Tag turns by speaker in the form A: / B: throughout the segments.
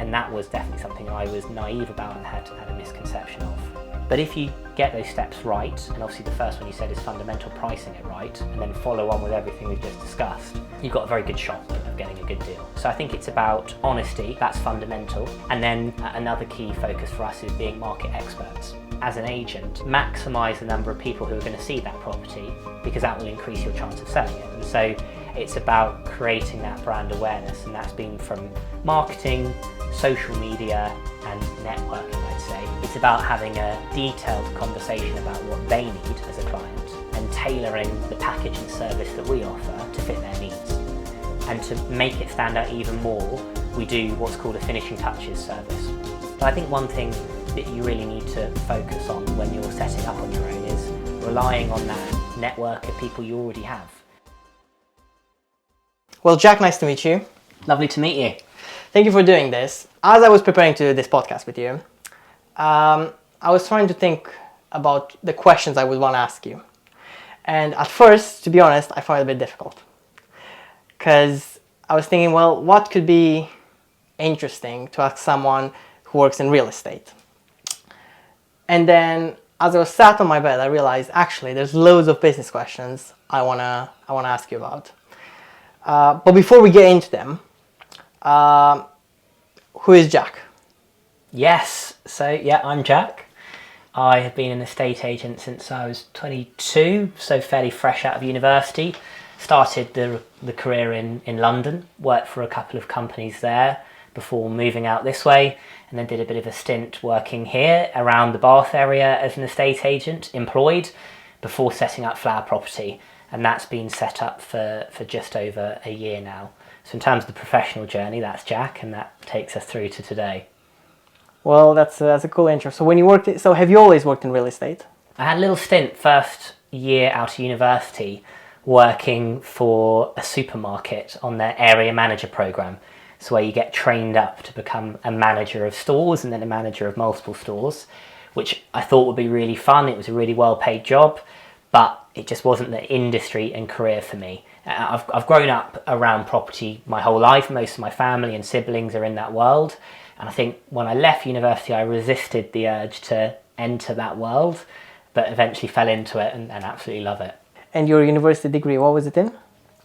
A: And that was definitely something I was naive about and had a misconception of. But if you get those steps right, and obviously the first one you said is fundamental pricing it right, and then follow on with everything we've just discussed, you've got a very good shot of getting a good deal. So I think it's about honesty, that's fundamental. And then another key focus for us is being market experts. As an agent, maximise the number of people who are going to see that property, because that will increase your chance of selling it. And so it's about creating that brand awareness, and that's been from marketing, social media and networking, I'd say. It's about having a detailed conversation about what they need as a client and tailoring the package and service that we offer to fit their needs. And to make it stand out even more, we do what's called a finishing touches service. But I think one thing that you really need to focus on when you're setting up on your own is relying on that network of people you already have.
B: Well, Jack, nice to meet you.
A: Lovely to meet you.
B: Thank you for doing this. As I was preparing to do this podcast with you, I was trying to think about the questions I would want to ask you. And at first, to be honest, I found it a bit difficult. Because I was thinking, well, what could be interesting to ask someone who works in real estate? And then, as I was sat on my bed, I realized, actually, there's loads of business questions I wanna ask you about. But before we get into them, who is Jack?
A: Yes, so yeah, I'm Jack. I have been an estate agent since I was 22, so fairly fresh out of university. Started the career in London, worked for a couple of companies there before moving out this way, and then did a bit of a stint working here around the Bath area as an estate agent, employed, before setting up Flower Property. And that's been set up for just over a year now. So in terms of the professional journey, that's Jack, and that takes us through to today.
B: Well, that's a cool intro. So have you always worked in real estate?
A: I had a little stint first year out of university working for a supermarket on their area manager program. So where you get trained up to become a manager of stores and then a manager of multiple stores, which I thought would be really fun. It was a really well-paid job, but it just wasn't the industry and career for me. I've grown up around property my whole life. Most of my family and siblings are in that world. And I think when I left university, I resisted the urge to enter that world, but eventually fell into it and absolutely love it.
B: And your university degree, what was it in?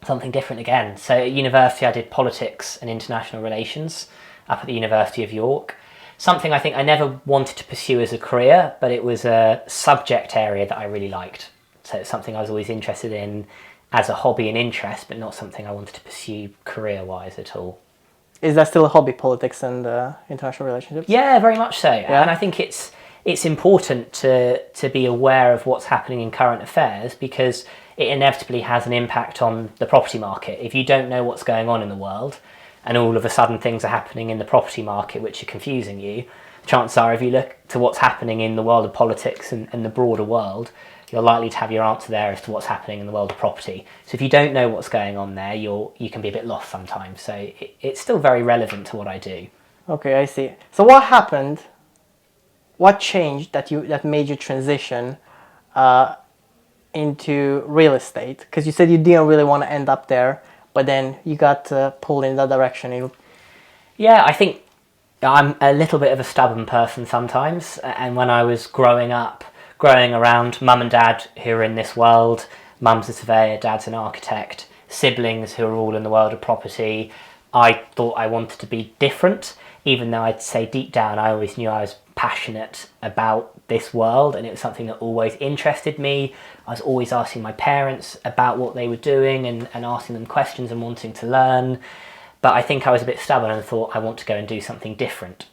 A: Something different again. So at university, I did politics and international relations up at the University of York. Something I think I never wanted to pursue as a career, but it was a subject area that I really liked. So it's something I was always interested in as a hobby and interest, but not something I wanted to pursue career-wise at all.
B: Is that still a hobby, politics and international relationships?
A: Yeah, very much so.
B: Yeah.
A: And I think it's important to be aware of what's happening in current affairs, because it inevitably has an impact on the property market. If you don't know what's going on in the world, and all of a sudden things are happening in the property market which are confusing you, chances are if you look to what's happening in the world of politics and the broader world, you're likely to have your answer there as to what's happening in the world of property. So if you don't know what's going on there, you can be a bit lost sometimes. So it's still very relevant to what I do.
B: Okay, I see. So what happened? What changed that made you transition into real estate? Because you said you didn't really want to end up there, but then you got pulled in that direction.
A: Yeah, I think I'm a little bit of a stubborn person sometimes. And when I was growing around mum and dad who are in this world, mum's a surveyor, dad's an architect, siblings who are all in the world of property, I thought I wanted to be different, even though I'd say deep down I always knew I was passionate about this world and it was something that always interested me. I was always asking my parents about what they were doing and asking them questions and wanting to learn. But I think I was a bit stubborn and thought I want to go and do something different.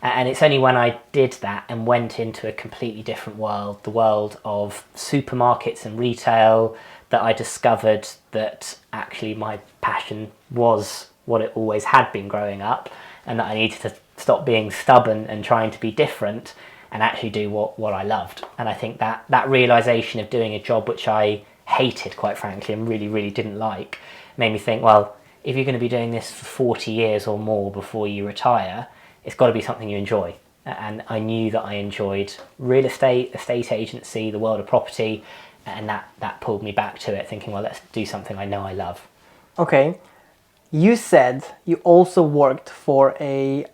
A: And it's only when I did that and went into a completely different world, the world of supermarkets and retail, that I discovered that actually my passion was what it always had been growing up, and that I needed to stop being stubborn and trying to be different and actually do what I loved. And I think that realisation of doing a job which I hated, quite frankly, and really, really didn't like, made me think, well, if you're going to be doing this for 40 years or more before you retire, it's got to be something you enjoy. And I knew that I enjoyed real estate, estate agency, the world of property, and that pulled me back to it, thinking, well, let's do something I know I love.
B: Okay. You said you also worked for a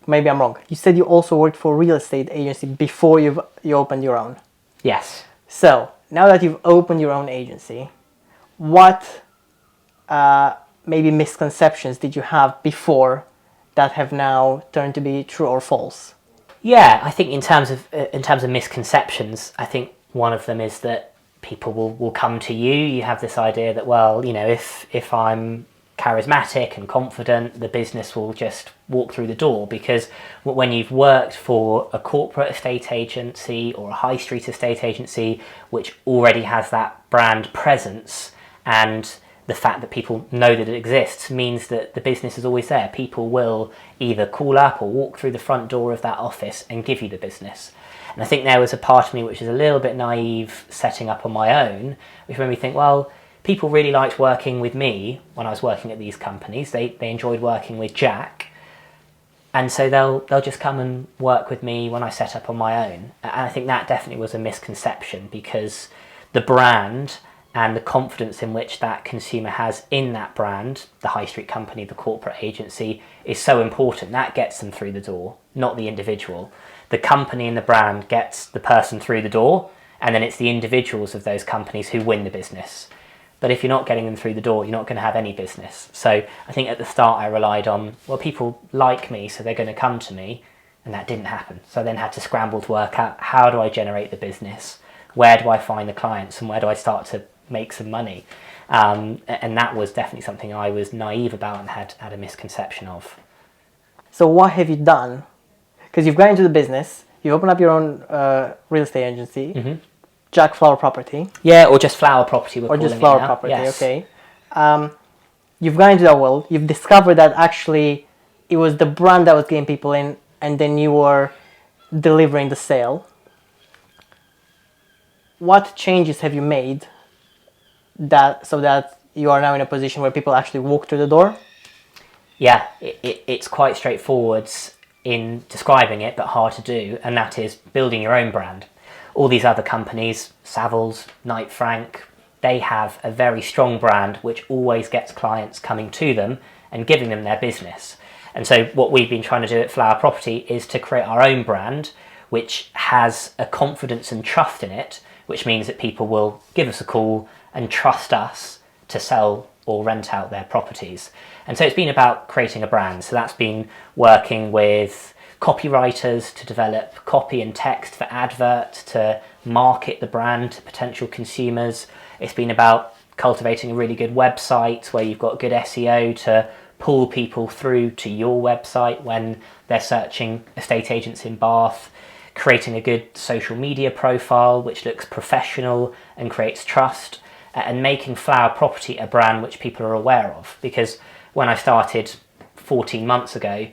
B: maybe I'm wrong. You said you also worked for a real estate agency before you opened your own.
A: Yes.
B: So now that you've opened your own agency, what maybe misconceptions did you have before that have now turned to be true or false?
A: Yeah, I think in terms of misconceptions, I think one of them is that people will come to you. You have this idea that, well, you know, if I'm charismatic and confident, the business will just walk through the door, because when you've worked for a corporate estate agency or a high street estate agency which already has that brand presence, and the fact that people know that it exists means that the business is always there. People will either call up or walk through the front door of that office and give you the business. And I think there was a part of me which is a little bit naive setting up on my own, which made me think, well, people really liked working with me when I was working at these companies. They enjoyed working with Jack. And so they'll just come and work with me when I set up on my own. And I think that definitely was a misconception, because the brand and the confidence in which that consumer has in that brand, the high street company, the corporate agency, is so important. That gets them through the door, not the individual. The company and the brand gets the person through the door, and then it's the individuals of those companies who win the business. But if you're not getting them through the door, you're not going to have any business. So I think at the start I relied on, well, people like me, so they're going to come to me, and that didn't happen. So I then had to scramble to work out, how do I generate the business? Where do I find the clients, and where do I start to make some money? And that was definitely something I was naive about and had a misconception of.
B: So what have you done? Because you've gone into the business, you opened up your own real estate agency, Jack Flower Property.
A: Yeah, or just Flower Property.
B: Or just Flower Property,
A: yes.
B: okay. You've gone into that world, you've discovered that actually it was the brand that was getting people in, and then you were delivering the sale. What changes have you made so that you are now in a position where people actually walk through the door?
A: Yeah, it's quite straightforward in describing it, but hard to do, and that is building your own brand. All these other companies, Savills, Knight Frank, they have a very strong brand which always gets clients coming to them and giving them their business. And so what we've been trying to do at Flower Property is to create our own brand which has a confidence and trust in it, which means that people will give us a call and trust us to sell or rent out their properties. And so it's been about creating a brand. So that's been working with copywriters to develop copy and text for adverts, to market the brand to potential consumers. It's been about cultivating a really good website where you've got good SEO to pull people through to your website when they're searching estate agents in Bath, creating a good social media profile which looks professional and creates trust, and making Flower Property a brand which people are aware of. Because when I started 14 months ago,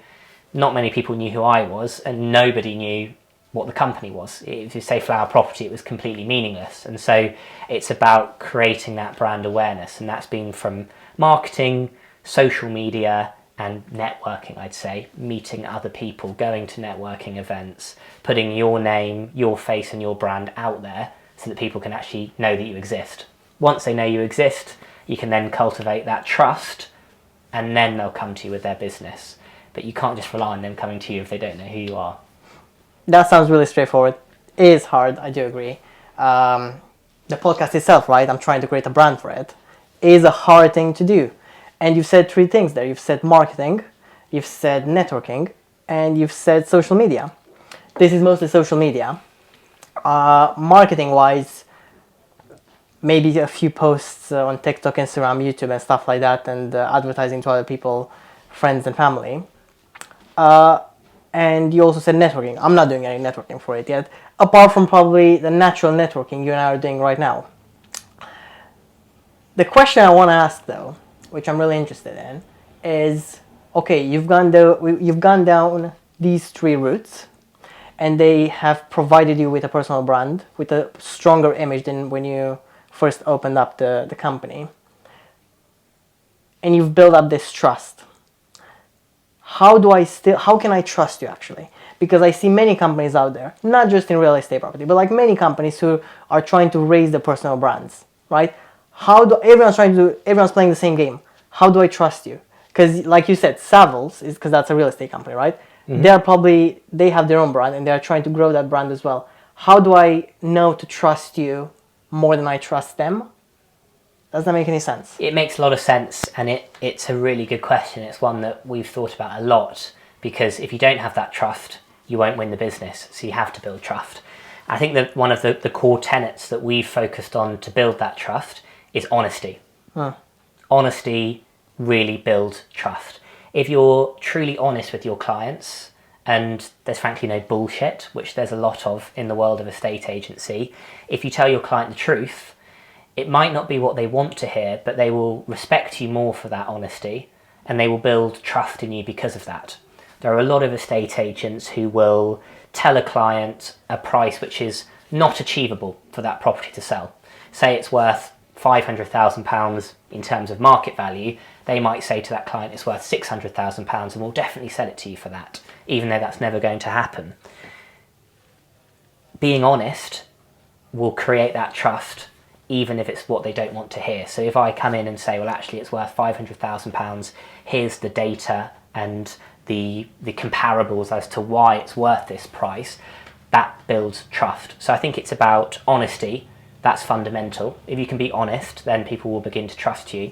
A: not many people knew who I was, and nobody knew what the company was. If you say Flower Property, it was completely meaningless. And so it's about creating that brand awareness, and that's been from marketing, social media, and networking, I'd say. Meeting other people, going to networking events, putting your name, your face, and your brand out there so that people can actually know that you exist. Once they know you exist, you can then cultivate that trust, and then they'll come to you with their business. But you can't just rely on them coming to you if they don't know who you are.
B: That sounds really straightforward. It is hard, I do agree. The podcast itself, right? I'm trying to create a brand for it. It is a hard thing to do. And you've said three things there. You've said marketing, you've said networking, and you've said social media. This is mostly social media. Marketing-wise, maybe a few posts on TikTok, Instagram, YouTube, and stuff like that, and advertising to other people, friends and family. And you also said networking. I'm not doing any networking for it yet, apart from probably the natural networking you and I are doing right now. The question I want to ask, though, which I'm really interested in, is, okay, you've gone down these three routes, and they have provided you with a personal brand, with a stronger image than when you first opened up the company. And you've built up this trust. How can I trust you, actually? Because I see many companies out there, not just in real estate property, but like many companies who are trying to raise their personal brands, right? Everyone's playing the same game. How do I trust you? Because like you said, Savills is because that's a real estate company, right? they have their own brand and they're trying to grow that brand as well. How do I know to trust you more than I trust them? Does that make any sense?
A: It makes a lot of sense, and it's a really good question. It's one that we've thought about a lot, because if you don't have that trust, you won't win the business, so you have to build trust. I think that one of the core tenets that we've focused on to build that trust is honesty. Honesty really builds trust. If you're truly honest with your clients, and there's frankly no bullshit, which there's a lot of in the world of a estate agency, if you tell your client the truth, it might not be what they want to hear, but they will respect you more for that honesty, and they will build trust in you because of that. There are a lot of estate agents who will tell a client a price which is not achievable for that property to sell. Say it's worth £500,000 in terms of market value, they might say to that client it's worth £600,000 and we'll definitely sell it to you for that, even though that's never going to happen. Being honest will create that trust, even if it's what they don't want to hear. So if I come in and say, well, actually it's worth £500,000, here's the data and the comparables as to why it's worth this price, that builds trust. So I think it's about honesty. That's fundamental. If you can be honest, then people will begin to trust you.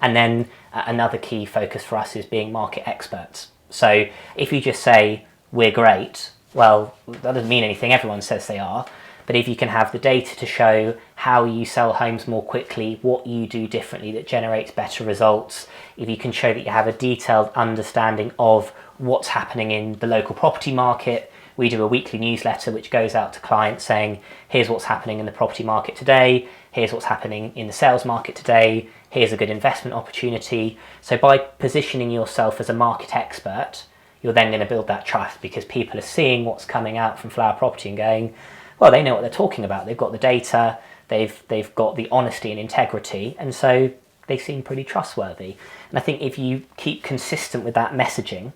A: And then another key focus for us is being market experts. So if you just say, we're great, well, that doesn't mean anything. Everyone says they are. But if you can have the data to show how you sell homes more quickly, what you do differently that generates better results, if you can show that you have a detailed understanding of what's happening in the local property market. We do a weekly newsletter which goes out to clients saying, here's what's happening in the property market today, here's what's happening in the sales market today, here's a good investment opportunity. So by positioning yourself as a market expert, you're then going to build that trust, because people are seeing what's coming out from Flower Property and going, well, they know what they're talking about. They've got the data, they've got the honesty and integrity, and so they seem pretty trustworthy. And I think if you keep consistent with that messaging,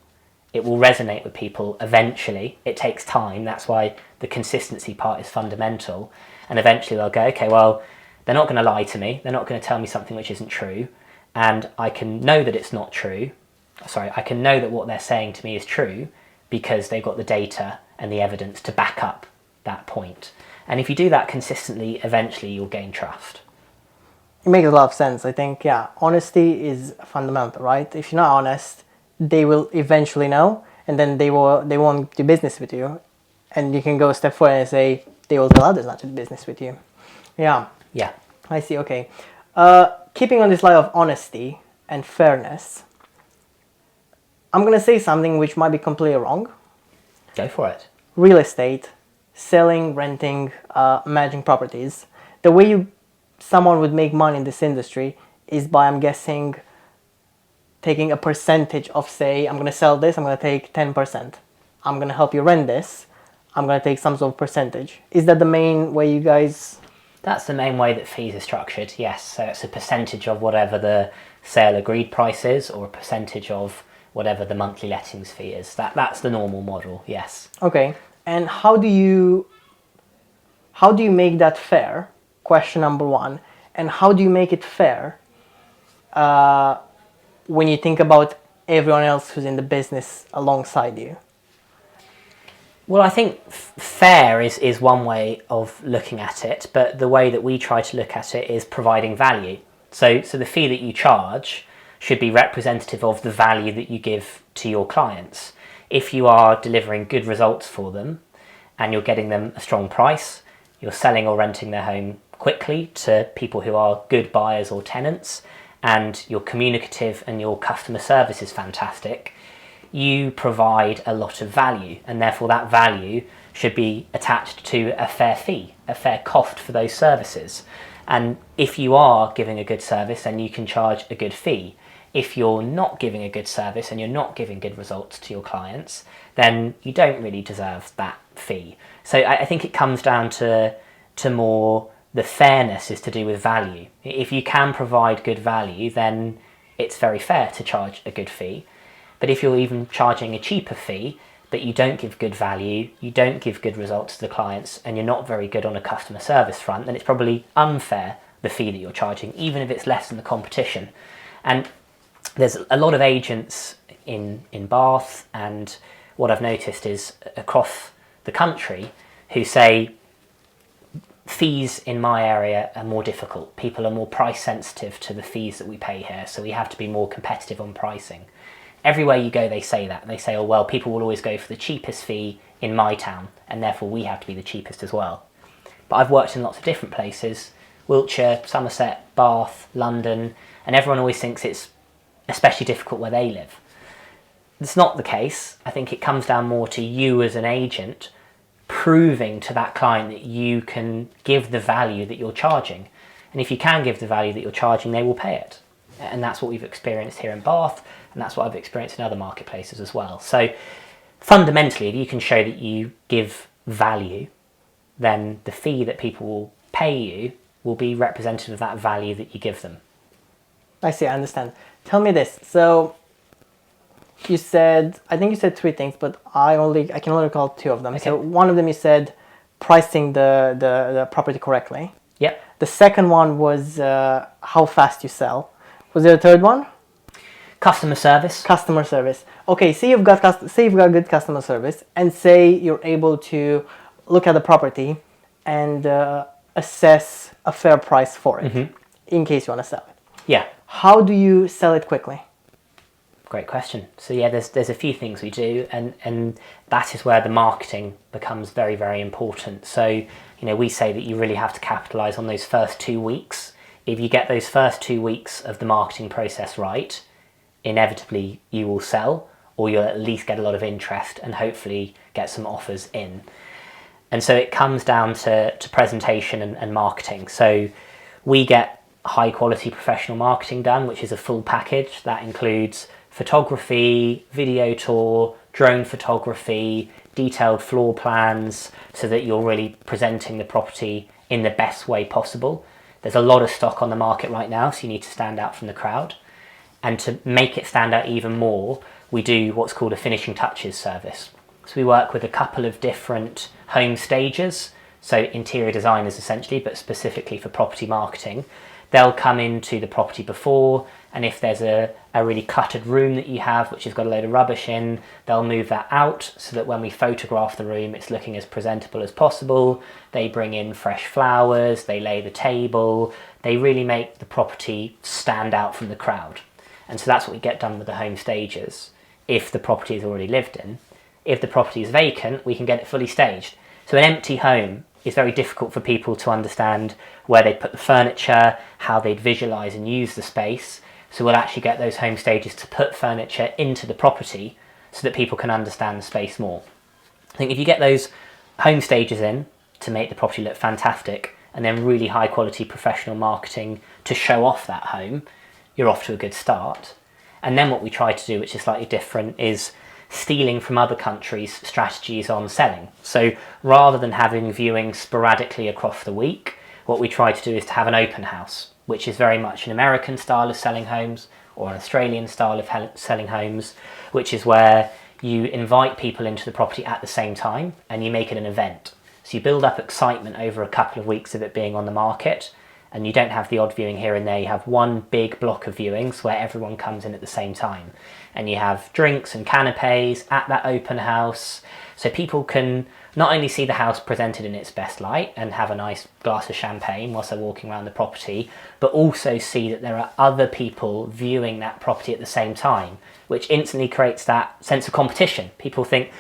A: it will resonate with people eventually. It takes time. That's why the consistency part is fundamental. And eventually they'll go, okay, well, they're not going to lie to me. They're not going to tell me something which isn't true. And I can know that it's not true. I can know that what they're saying to me is true because they've got the data and the evidence to back up that point. And if you do that consistently, eventually you'll gain trust.
B: It makes a lot of sense. I think, honesty is fundamental, right? If you're not honest, they will eventually know, and then they won't do business with you. And you can go a step further and say they will tell others not to do business with you. Yeah, I see. Okay. Keeping on this line of honesty and fairness, I'm going to say something which might be completely wrong.
A: Go for it.
B: Real estate, selling, renting, managing properties. The way someone would make money in this industry is by, I'm guessing, taking a percentage of, say, I'm going to sell this, I'm going to take 10%. I'm going to help you rent this, I'm going to take some sort of percentage. Is that the main way you guys...
A: That's the main way that fees are structured, yes. So it's a percentage of whatever the sale agreed price is, or a percentage of whatever the monthly lettings fee is. That's the normal model, yes.
B: Okay. And how do you make that fair? Question number one. And how do you make it fair when you think about everyone else who's in the business alongside you?
A: Well, I think fair is one way of looking at it, but the way that we try to look at it is providing value. So the fee that you charge should be representative of the value that you give to your clients. If you are delivering good results for them and you're getting them a strong price, you're selling or renting their home quickly to people who are good buyers or tenants, and you're communicative and your customer service is fantastic, you provide a lot of value, and therefore that value should be attached to a fair fee, a fair cost for those services. And if you are giving a good service, then you can charge a good fee. If you're not giving a good service and you're not giving good results to your clients, then you don't really deserve that fee. So I think it comes down to more the fairness is to do with value. If you can provide good value, then it's very fair to charge a good fee. But if you're even charging a cheaper fee, but you don't give good value, you don't give good results to the clients, and you're not very good on a customer service front, then it's probably unfair, the fee that you're charging, even if it's less than the competition. And there's a lot of agents in Bath, and what I've noticed is across the country who say fees in my area are more difficult. People are more price sensitive to the fees that we pay here, so we have to be more competitive on pricing. Everywhere you go, they say that. They say, oh, well, people will always go for the cheapest fee in my town, and therefore we have to be the cheapest as well. But I've worked in lots of different places, Wiltshire, Somerset, Bath, London, and everyone always thinks it's especially difficult where they live. It's not the case. I think it comes down more to you as an agent proving to that client that you can give the value that you're charging. And if you can give the value that you're charging, they will pay it. And that's what we've experienced here in Bath, and that's what I've experienced in other marketplaces as well. So fundamentally, if you can show that you give value, then the fee that people will pay you will be representative of that value that you give them.
B: I see, I understand. Tell me this. So you said, I think you said three things, but I can only recall two of them. Okay. So one of them you said pricing the property correctly.
A: Yep.
B: The second one was how fast you sell. Was there a third one?
A: Customer service.
B: Customer service. Okay, say you've got good customer service, and say you're able to look at the property and assess a fair price for it, in case you want to sell it.
A: Yeah.
B: How do you sell it quickly?
A: Great question. So yeah, there's a few things we do, and that is where the marketing becomes very, very important. So, we say that you really have to capitalize on those first 2 weeks. If you get those first 2 weeks of the marketing process right, inevitably you will sell, or you'll at least get a lot of interest and hopefully get some offers in. And so it comes down to presentation and marketing. So we get high quality professional marketing done, which is a full package that includes photography, video tour, drone photography, detailed floor plans, so that you're really presenting the property in the best way possible. There's a lot of stock on the market right now, so you need to stand out from the crowd. And to make it stand out even more, we do what's called a finishing touches service. So we work with a couple of different home stagers, so interior designers essentially, but specifically for property marketing. They'll come into the property before, and if there's a really cluttered room that you have, which has got a load of rubbish in, they'll move that out so that when we photograph the room, it's looking as presentable as possible. They bring in fresh flowers, they lay the table, they really make the property stand out from the crowd. And so that's what we get done with the home stagers, if the property is already lived in. If the property is vacant, we can get it fully staged. So an empty home is very difficult for people to understand where they'd put the furniture, how they'd visualise and use the space. So we'll actually get those home stagers to put furniture into the property so that people can understand the space more. I think if you get those home stagers in to make the property look fantastic, and then really high quality professional marketing to show off that home, you're off to a good start. And then what we try to do, which is slightly different, is stealing from other countries' strategies on selling. So rather than having viewings sporadically across the week, what we try to do is to have an open house, which is very much an American style of selling homes or an Australian style of selling homes, which is where you invite people into the property at the same time and you make it an event. So you build up excitement over a couple of weeks of it being on the market, and you don't have the odd viewing here and there. You have one big block of viewings where everyone comes in at the same time, and you have drinks and canapes at that open house, so people can not only see the house presented in its best light and have a nice glass of champagne whilst they're walking around the property, but also see that there are other people viewing that property at the same time, which instantly creates that sense of competition. People think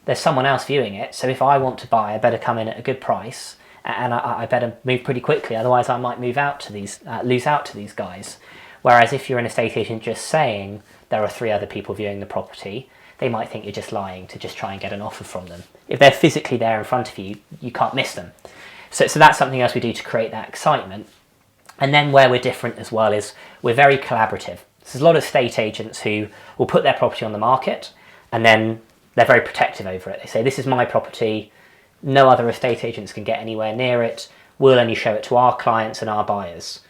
A: there's someone else viewing it, so if I want to buy, I better come in at a good price, and I better move pretty quickly, otherwise I might lose out to these guys. Whereas if you're an estate agent just saying there are 3 other people viewing the property, they might think you're just lying to just try and get an offer from them. If they're physically there in front of you, you can't miss them. So that's something else we do to create that excitement. And then where we're different as well is we're very collaborative. There's a lot of estate agents who will put their property on the market and then they're very protective over it. They say, this is my property, no other estate agents can get anywhere near it, we'll only show it to our clients and our buyers.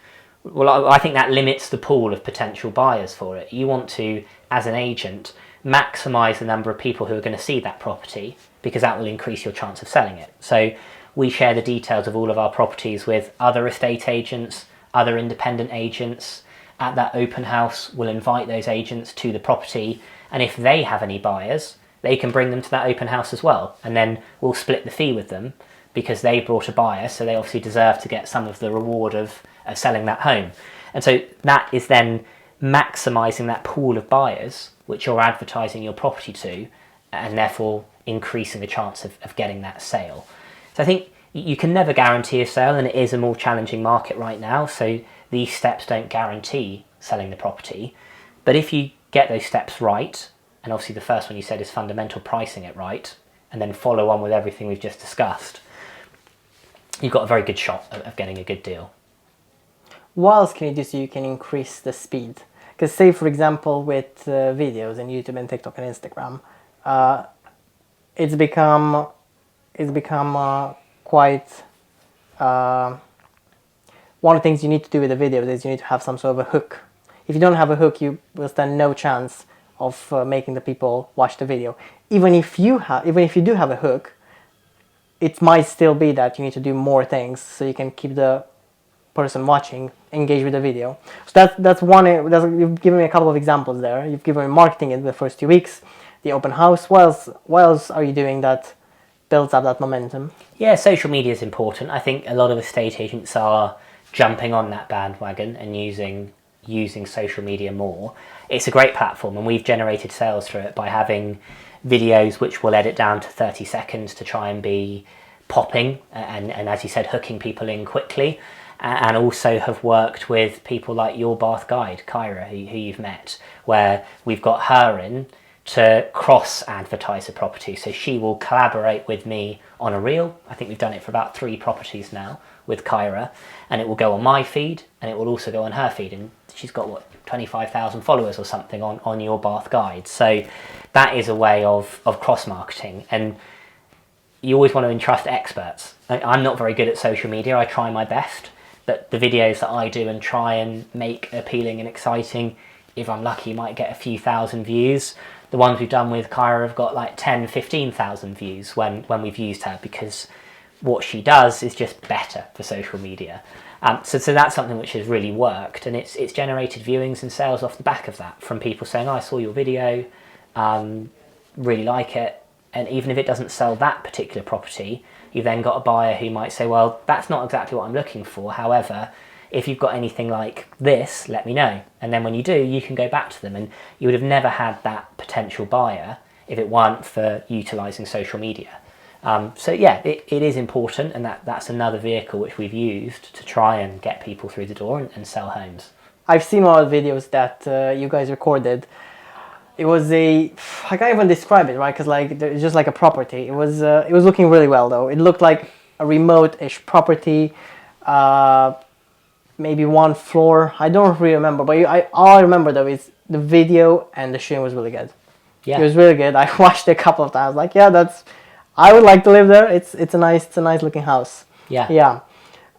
A: Well, I think that limits the pool of potential buyers for it. You want to, as an agent, maximise the number of people who are going to see that property, because that will increase your chance of selling it. So we share the details of all of our properties with other estate agents, other independent agents, at that open house, we'll invite those agents to the property, and if they have any buyers, they can bring them to that open house as well, and then we'll split the fee with them because they brought a buyer, so they obviously deserve to get some of the reward of selling that home. And so that is then maximising that pool of buyers which you're advertising your property to, and therefore increasing the chance of getting that sale. So I think you can never guarantee a sale, and it is a more challenging market right now, so these steps don't guarantee selling the property. But if you get those steps right, and obviously the first one you said is fundamental pricing it right, and then follow on with everything we've just discussed, you've got a very good shot of getting a good deal.
B: What else can you do so you can increase the speed? Because say, for example, with videos and YouTube and TikTok and Instagram, it's become quite... one of the things you need to do with the videos is you need to have some sort of a hook. If you don't have a hook, you will stand no chance of making the people watch the video. Even if you do have a hook, it might still be that you need to do more things so you can keep the person watching engaged with the video. So that's one. You've given me a couple of examples there. You've given me marketing in the first 2 weeks, the open house. What else are you doing that builds up that momentum?
A: Yeah, social media is important. I think a lot of estate agents are jumping on that bandwagon and using social media more. It's a great platform, and we've generated sales through it by having videos which we'll edit down to 30 seconds to try and be popping and as you said, hooking people in quickly, and also have worked with people like Your Bath Guide, Kyra, who you've met, where we've got her in to cross-advertise a property. So she will collaborate with me on a reel. I think we've done it for about 3 properties now with Kyra, and it will go on my feed, and it will also go on her feed, and she's got 25,000 followers or something on Your Bath Guide. So that is a way of cross-marketing, and you always want to entrust experts. I'm not very good at social media. I try my best, but the videos that I do and try and make appealing and exciting, if I'm lucky, might get a few thousand views. The ones we've done with Kyra have got like 10, 15,000 views when we've used her, because what she does is just better for social media. So that's something which has really worked, and it's generated viewings and sales off the back of that, from people saying, oh, I saw your video, really like it. And even if it doesn't sell that particular property, you've then got a buyer who might say, well, that's not exactly what I'm looking for. However, if you've got anything like this, let me know. And then when you do, you can go back to them, and you would have never had that potential buyer if it weren't for utilising social media. So yeah, it is important, and that's another vehicle which we've used to try and get people through the door and sell homes.
B: I've seen one of the videos that you guys recorded. It was I can't even describe it, right? Because like it's just like a property. It was looking really well though. It looked like a remote-ish property, maybe 1 floor. I don't really remember, but all I remember though is the video, and the shooting was really good.
A: Yeah,
B: it was really good. I watched it a couple of times. Like, yeah, I would like to live there. It's a nice looking house.
A: Yeah.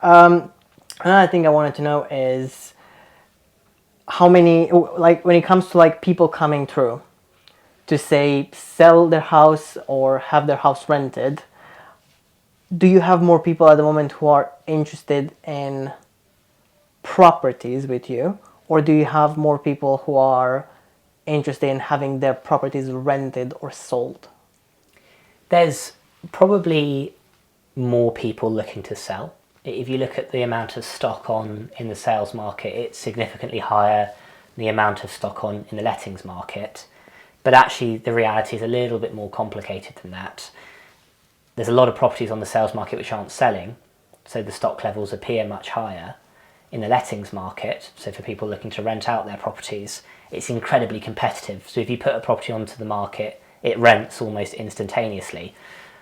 B: Another thing I wanted to know is how many, like when it comes to like people coming through to say sell their house or have their house rented, do you have more people at the moment who are interested in properties with you, or do you have more people who are interested in having their properties rented or sold?
A: There's probably more people looking to sell. If you look at the amount of stock in the sales market, it's significantly higher than the amount of stock in the lettings market. But actually the reality is a little bit more complicated than that. There's a lot of properties on the sales market which aren't selling, so the stock levels appear much higher. In the lettings market, so for people looking to rent out their properties, it's incredibly competitive. So if you put a property onto the market, it rents almost instantaneously.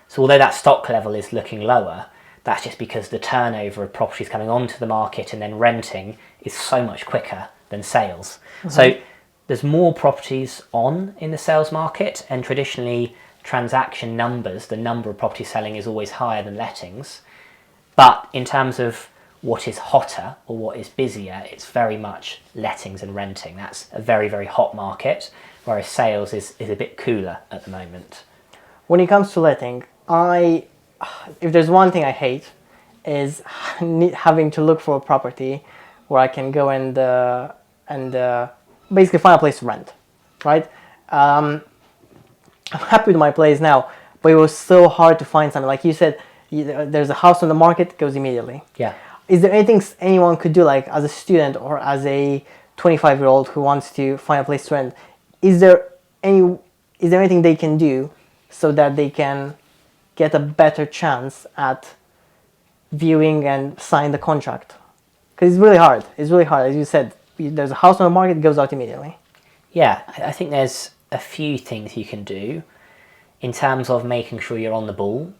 A: So although that stock level is looking lower, that's just because the turnover of properties coming onto the market and then renting is so much quicker than sales. Mm-hmm. So there's more properties in the sales market, and traditionally transaction numbers, the number of properties selling, is always higher than lettings. But in terms of what is hotter or what is busier, it's very much lettings and renting. That's a very, very hot market, whereas sales is a bit cooler at the moment.
B: When it comes to letting, if there's one thing I hate, is having to look for a property where I can go and and basically find a place to rent, right? I'm happy with my place now, but it was so hard to find something. Like you said, there's a house on the market, it goes immediately.
A: Yeah.
B: Is there anything anyone could do, like as a student or as a 25-year-old who wants to find a place to rent? Is there anything they can do so that they can get a better chance at viewing and sign the contract? Because it's really hard. It's really hard. As you said, there's a house on the market, it goes out immediately.
A: Yeah, I think there's a few things you can do in terms of making sure you're on the ball.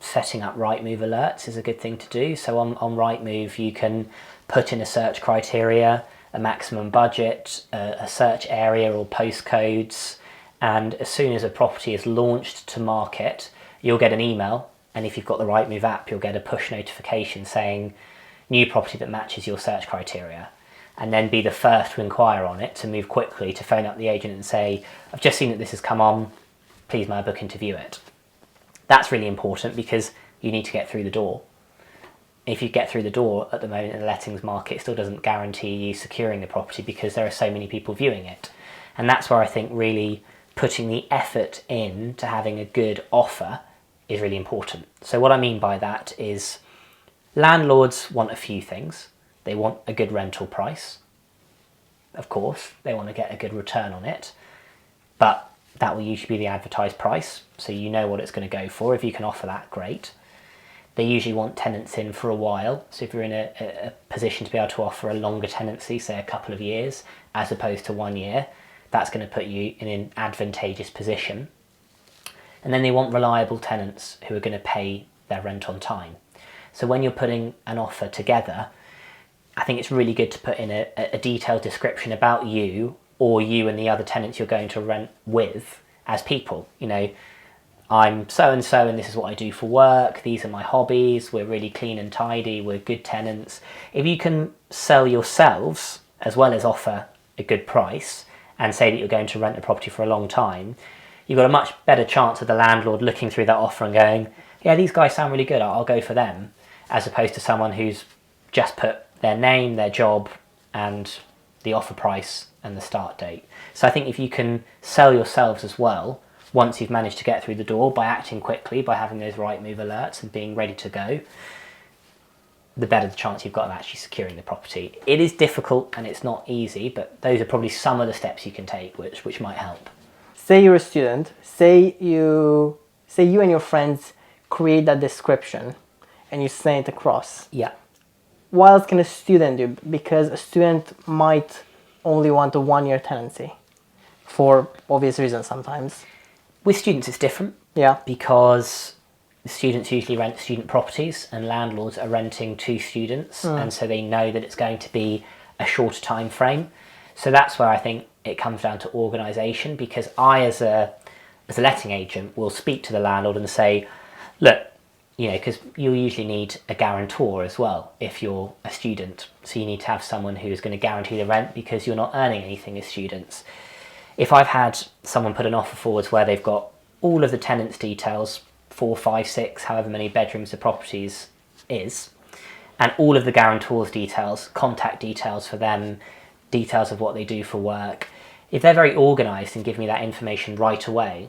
A: Setting up Rightmove alerts is a good thing to do. So on Rightmove, you can put in a search criteria, a maximum budget, a search area or postcodes, and as soon as a property is launched to market, you'll get an email, and if you've got the Rightmove app, you'll get a push notification saying new property that matches your search criteria, and then be the first to inquire on it, to move quickly, to phone up the agent and say, I've just seen that this has come on, please may I book in to view it. That's really important because you need to get through the door. If you get through the door at the moment in the lettings market, it still doesn't guarantee you securing the property because there are so many people viewing it. And that's where I think really putting the effort in to having a good offer is really important. So what I mean by that is landlords want a few things. They want a good rental price. Of course, they want to get a good return on it, but that will usually be the advertised price, so you know what it's going to go for. If you can offer that, great. They usually want tenants in for a while, so if you're in a position to be able to offer a longer tenancy, say a couple of years, as opposed to 1 year, that's going to put you in an advantageous position. And then they want reliable tenants who are going to pay their rent on time. So when you're putting an offer together, I think it's really good to put in a detailed description about you, or you and the other tenants you're going to rent with as people. You know, I'm so-and-so and this is what I do for work, these are my hobbies, we're really clean and tidy, we're good tenants. If you can sell yourselves as well as offer a good price and say that you're going to rent the property for a long time, you've got a much better chance of the landlord looking through that offer and going, yeah, these guys sound really good, I'll go for them, as opposed to someone who's just put their name, their job, and the offer price and the start date. So I think if you can sell yourselves as well, once you've managed to get through the door by acting quickly, by having those Rightmove alerts and being ready to go, the better the chance you've got of actually securing the property. It is difficult and it's not easy, but those are probably some of the steps you can take which might help.
B: Say you're a student, say you and your friends create that description and you send it across.
A: Yeah.
B: What else can a student do? Because a student might only want a 1-year tenancy for obvious reasons sometimes.
A: With students it's different.
B: Yeah.
A: Because students usually rent student properties and landlords are renting to students, and so they know that it's going to be a shorter time frame. So that's where I think it comes down to organisation, because I as a letting agent will speak to the landlord and say, look, you know, because you'll usually need a guarantor as well if you're a student. So you need to have someone who is going to guarantee the rent because you're not earning anything as students. If I've had someone put an offer forwards where they've got all of the tenants' details, 4, 5, 6, however many bedrooms the properties is, and all of the guarantors' details, contact details for them, details of what they do for work, if they're very organised and give me that information right away,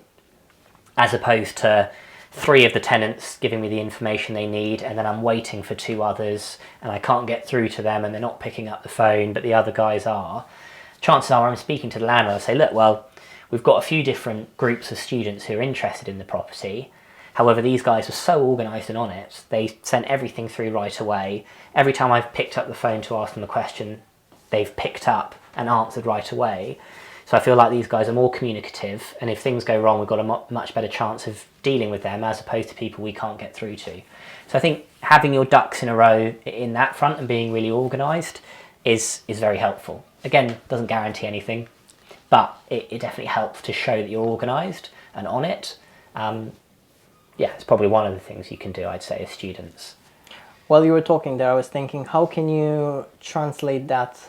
A: as opposed to 3 of the tenants giving me the information they need and then I'm waiting for 2 others and I can't get through to them and they're not picking up the phone but the other guys are, chances are I'm speaking to the landlord and say, look, well, we've got a few different groups of students who are interested in the property. However, these guys are so organised and on it, they sent everything through right away. Every time I've picked up the phone to ask them a question, they've picked up and answered right away. So I feel like these guys are more communicative, and if things go wrong, we've got a much better chance of dealing with them as opposed to people we can't get through to. So I think having your ducks in a row in that front and being really organised is very helpful. Again, doesn't guarantee anything, but it definitely helps to show that you're organised and on it. Yeah, it's probably one of the things you can do, I'd say, as students.
B: While you were talking there, I was thinking, how can you translate that?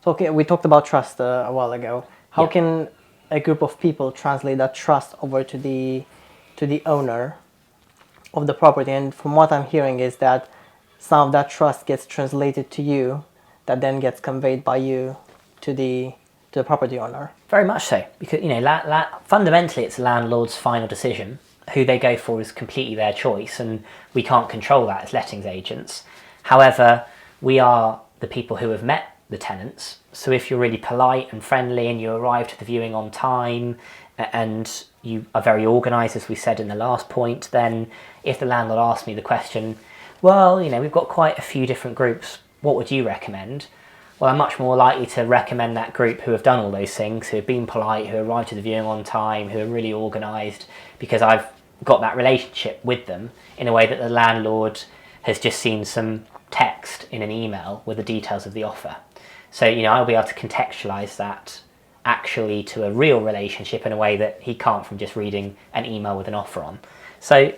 B: We talked about trust a while ago. How can a group of people translate that trust over to the owner of the property? And from what I'm hearing is that some of that trust gets translated to you, that then gets conveyed by you to the property owner.
A: Very much so, because fundamentally it's the landlord's final decision. Who they go for is completely their choice, and we can't control that as lettings agents. However, we are the people who have met the tenants. So if you're really polite and friendly and you arrive to the viewing on time and you are very organised, as we said in the last point, then if the landlord asks me the question, well, we've got quite a few different groups, what would you recommend? Well, I'm much more likely to recommend that group who have done all those things, who have been polite, who arrived to the viewing on time, who are really organised, because I've got that relationship with them in a way that the landlord has just seen some text in an email with the details of the offer. So, I'll be able to contextualise that actually to a real relationship in a way that he can't from just reading an email with an offer on. So,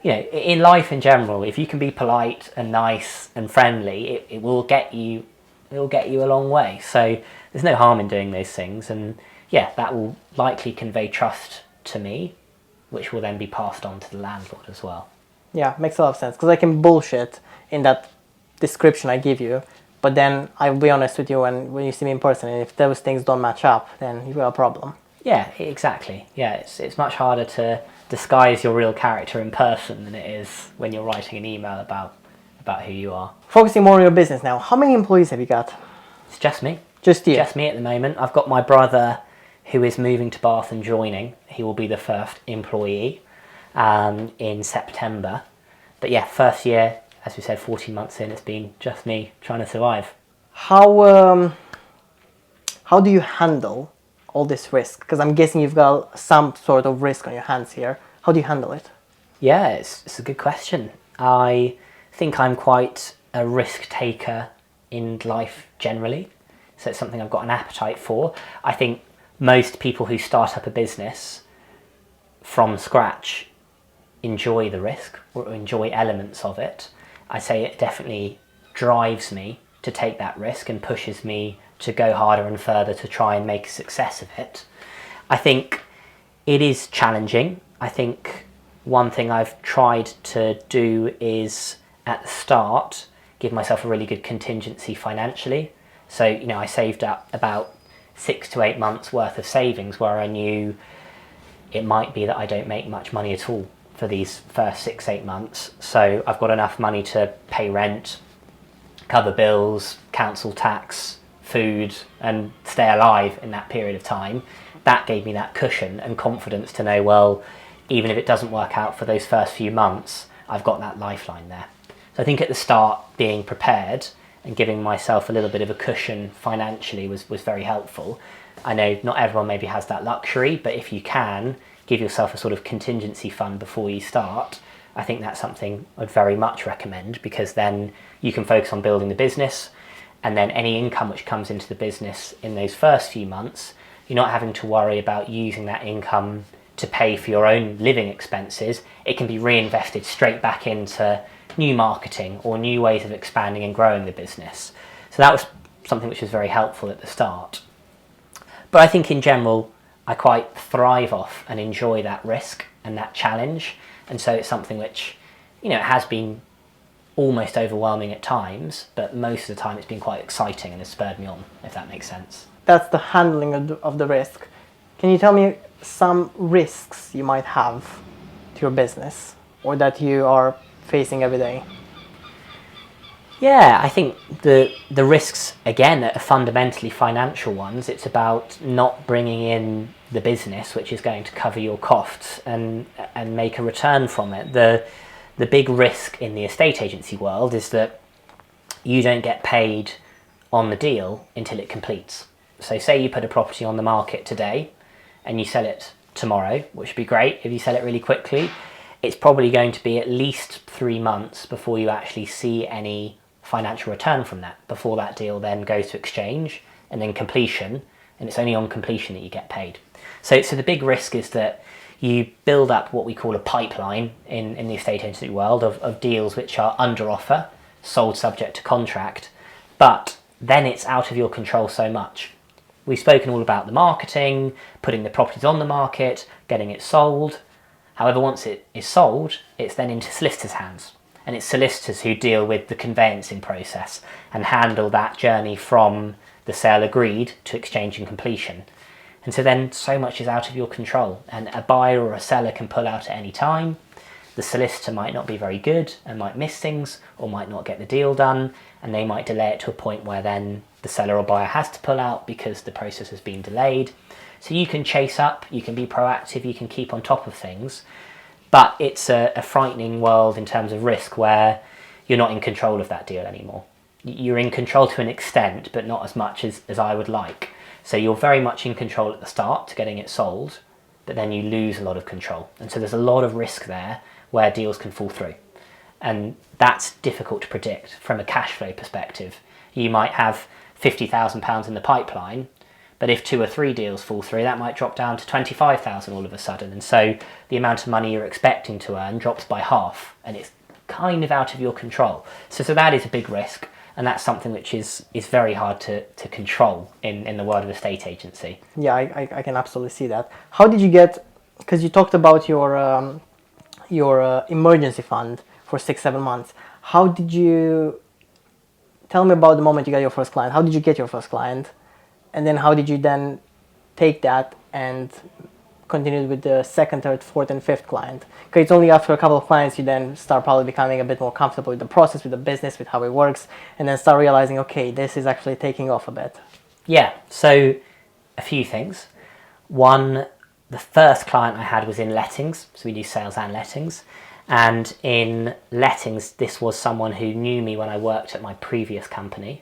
A: in life in general, if you can be polite and nice and friendly, it will get you a long way. So there's no harm in doing those things, and that will likely convey trust to me, which will then be passed on to the landlord as well.
B: Yeah, makes a lot of sense, because I can bullshit in that description I give you, but then I'll be honest with you when you see me in person, and if those things don't match up, then you've got a problem.
A: Yeah, exactly. Yeah, it's much harder to disguise your real character in person than it is when you're writing an email about who you are.
B: Focusing more on your business now, how many employees have you got?
A: It's just me.
B: Just you?
A: Just me at the moment. I've got my brother who is moving to Bath and joining. He will be the first employee in September. But first year, as we said, 14 months in, it's been just me trying to survive.
B: How do you handle all this risk? Because I'm guessing you've got some sort of risk on your hands here. How do you handle it?
A: Yeah, it's a good question. I think I'm quite a risk taker in life generally. So it's something I've got an appetite for. I think most people who start up a business from scratch enjoy the risk or enjoy elements of it. I say it definitely drives me to take that risk and pushes me to go harder and further to try and make a success of it. I think it is challenging. I think one thing I've tried to do is at the start give myself a really good contingency financially. So, I saved up about 6 to 8 months worth of savings where I knew it might be that I don't make much money at all for these first 6-8 months. So I've got enough money to pay rent, cover bills, council tax, food, and stay alive in that period of time. That gave me that cushion and confidence to know, well, even if it doesn't work out for those first few months, I've got that lifeline there. So I think at the start, being prepared and giving myself a little bit of a cushion financially was very helpful. I know not everyone maybe has that luxury, but if you can, give yourself a sort of contingency fund before you start. I think that's something I'd very much recommend, because then you can focus on building the business, and then any income which comes into the business in those first few months, you're not having to worry about using that income to pay for your own living expenses. It can be reinvested straight back into new marketing or new ways of expanding and growing the business. So that was something which was very helpful at the start. But I think in general, I quite thrive off and enjoy that risk and that challenge. And so it's something which, it has been almost overwhelming at times, but most of the time it's been quite exciting and has spurred me on, if that makes sense.
B: That's the handling of the risk. Can you tell me some risks you might have to your business or that you are facing every day?
A: Yeah, I think the risks, again, are fundamentally financial ones. It's about not bringing in the business which is going to cover your costs and make a return from it. The big risk in the estate agency world is that you don't get paid on the deal until it completes. So say you put a property on the market today and you sell it tomorrow, which would be great if you sell it really quickly. It's probably going to be at least 3 months before you actually see any financial return from that, before that deal then goes to exchange and then completion, and it's only on completion that you get paid. So the big risk is that you build up what we call a pipeline in the estate agency world of deals which are under offer, sold subject to contract, but then it's out of your control so much. We've spoken all about the marketing, putting the properties on the market, getting it sold. However, once it is sold, it's then into solicitors' hands. and it's solicitors who deal with the conveyancing process and handle that journey from the sale agreed to exchange and completion. And so then so much is out of your control, and a buyer or a seller can pull out at any time. The solicitor might not be very good and might miss things or might not get the deal done, and they might delay it to a point where then the seller or buyer has to pull out because the process has been delayed. So you can chase up, you can be proactive, you can keep on top of things, but it's a frightening world in terms of risk where you're not in control of that deal anymore. You're in control to an extent, but not as much as I would like. So you're very much in control at the start to getting it sold, but then you lose a lot of control. And so there's a lot of risk there where deals can fall through. And that's difficult to predict from a cash flow perspective. You might have £50,000 in the pipeline, but if 2 or 3 deals fall through, that might drop down to 25,000 all of a sudden. And so the amount of money you're expecting to earn drops by half, and it's kind of out of your control. So that is a big risk, and that's something which is very hard to control in the world of estate agency.
B: Yeah, I can absolutely see that. How did you get, because you talked about your emergency fund for 6-7 months. How did you, tell me about the moment you got your first client. How did you get your first client? And then how did you then take that and continue with the second, third, fourth, and fifth client? Because it's only after a couple of clients you then start probably becoming a bit more comfortable with the process, with the business, with how it works, and then start realizing, okay, this is actually taking off a bit.
A: Yeah, so a few things. One, the first client I had was in lettings, so we do sales and lettings. And in lettings, this was someone who knew me when I worked at my previous company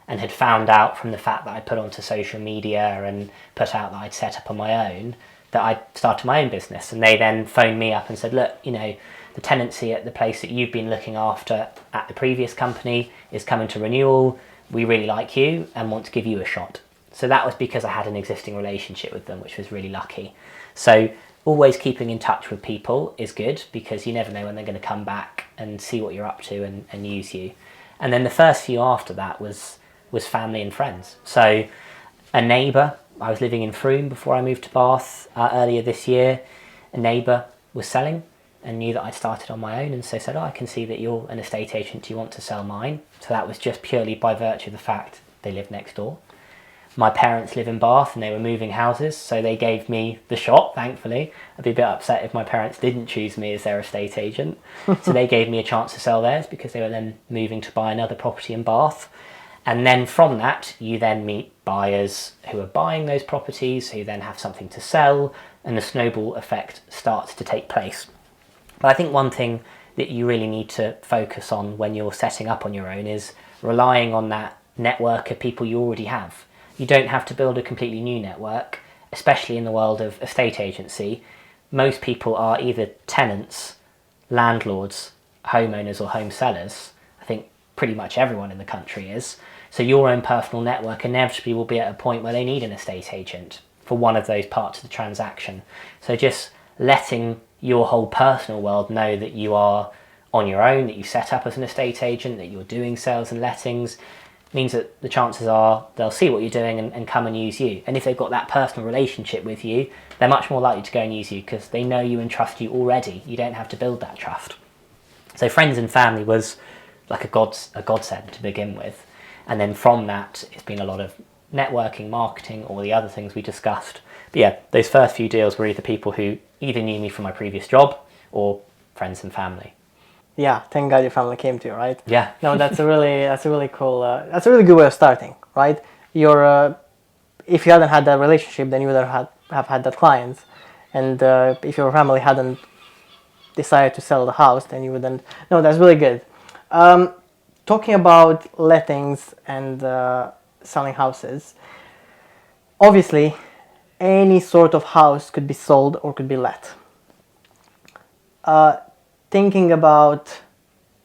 A: and had found out from the fact that I put onto social media and put out that I'd set up on my own that I'd started my own business. And they then phoned me up and said, look, you know, the tenancy at the place that you've been looking after at the previous company is coming to renewal. We really like you and want to give you a shot. So that was because I had an existing relationship with them, which was really lucky. So always keeping in touch with people is good because you never know when they're going to come back and see what you're up to and use you. And then the first few after that was family and friends. So a neighbour, I was living in Frome before I moved to Bath earlier this year. A neighbour was selling and knew that I'd started on my own, and so said, I can see that you're an estate agent, do you want to sell mine? So that was just purely by virtue of the fact they lived next door. My parents live in Bath and they were moving houses, so they gave me the shot, thankfully. I'd be a bit upset if my parents didn't choose me as their estate agent. So they gave me a chance to sell theirs because they were then moving to buy another property in Bath. And then from that, you then meet buyers who are buying those properties, who then have something to sell, and the snowball effect starts to take place. But I think one thing that you really need to focus on when you're setting up on your own is relying on that network of people you already have. You don't have to build a completely new network, especially in the world of estate agency. Most people are either tenants, landlords, homeowners or home sellers. I think pretty much everyone in the country is. So your own personal network inevitably will be at a point where they need an estate agent for one of those parts of the transaction. So just letting your whole personal world know that you are on your own, that you set up as an estate agent, that you're doing sales and lettings, means that the chances are they'll see what you're doing and come and use you. And if they've got that personal relationship with you, they're much more likely to go and use you because they know you and trust you already. You don't have to build that trust. So friends and family was like a godsend to begin with. And then from that, it's been a lot of networking, marketing, all the other things we discussed. But yeah, those first few deals were either people who either knew me from my previous job or friends and family.
B: Yeah, thank God your family came to you, right?
A: Yeah.
B: No, that's a really cool, that's a really good way of starting, right? If you hadn't had that relationship, then you would have had that client. And if your family hadn't decided to sell the house, then you wouldn't. No, that's really good. Talking about lettings and selling houses, obviously, any sort of house could be sold or could be let. Thinking about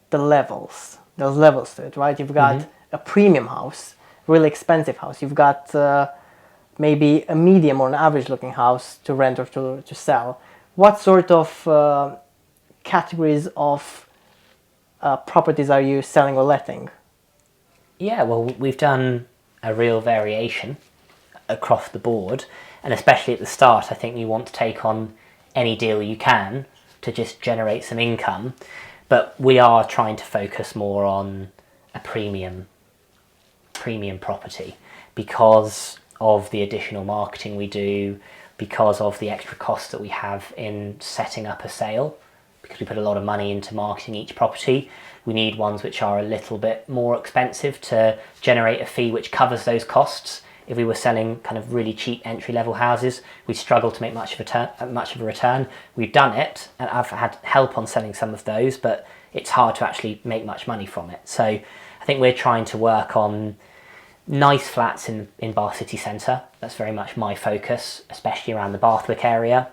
B: the levels, there's levels to it, right? You've got a premium house, really expensive house. You've got maybe a medium or an average looking house to rent or to sell. What sort of categories of properties are you selling or letting?
A: Yeah, well, we've done a real variation across the board, and especially at the start, I think you want to take on any deal you can to just generate some income. But we are trying to focus more on a premium property because of the additional marketing we do, because of the extra costs that we have in setting up a sale, because we put a lot of money into marketing each property. We need ones which are a little bit more expensive to generate a fee which covers those costs. If we were selling kind of really cheap entry-level houses, we'd struggle to make much of a return. We've done it, and I've had help on selling some of those, but it's hard to actually make much money from it. So I think we're trying to work on nice flats in Bath city centre. That's very much my focus, especially around the Bathwick area.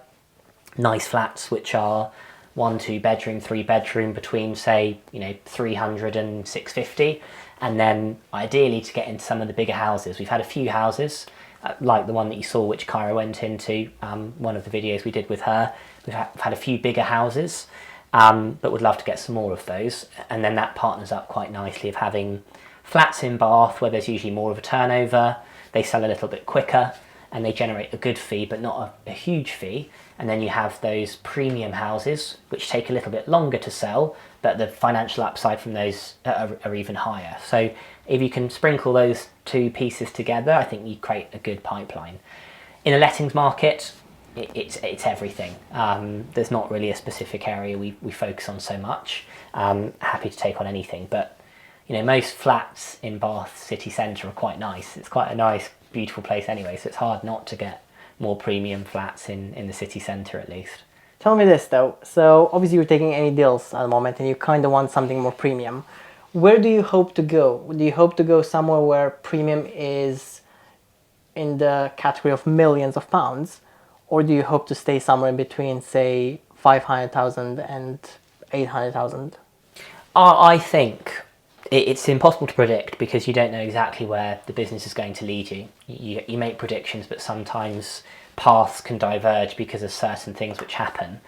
A: Nice flats which are 1, 2 bedroom, 3 bedroom between, say, 300 and 650. And then ideally to get into some of the bigger houses. We've had a few houses, like the one that you saw which Kyra went into, one of the videos we did with her. We've had a few bigger houses, but would love to get some more of those. And then that partners up quite nicely of having flats in Bath where there's usually more of a turnover, they sell a little bit quicker, and they generate a good fee but not a huge fee. And then you have those premium houses which take a little bit longer to sell, but the financial upside from those are even higher. So if you can sprinkle those two pieces together, I think you create a good pipeline. In a lettings market, it's everything. There's not really a specific area we focus on so much. Happy to take on anything, but most flats in Bath city centre are quite nice. It's quite a nice, beautiful place anyway, so it's hard not to get more premium flats in the city centre at least.
B: Tell me this though, so obviously you're taking any deals at the moment and you kind of want something more premium. Where do you hope to go? Do you hope to go somewhere where premium is in the category of millions of pounds? Or do you hope to stay somewhere in between, say, 500,000 and 800,000?
A: I think it's impossible to predict because you don't know exactly where the business is going to lead you. You make predictions, but sometimes paths can diverge because of certain things which happen.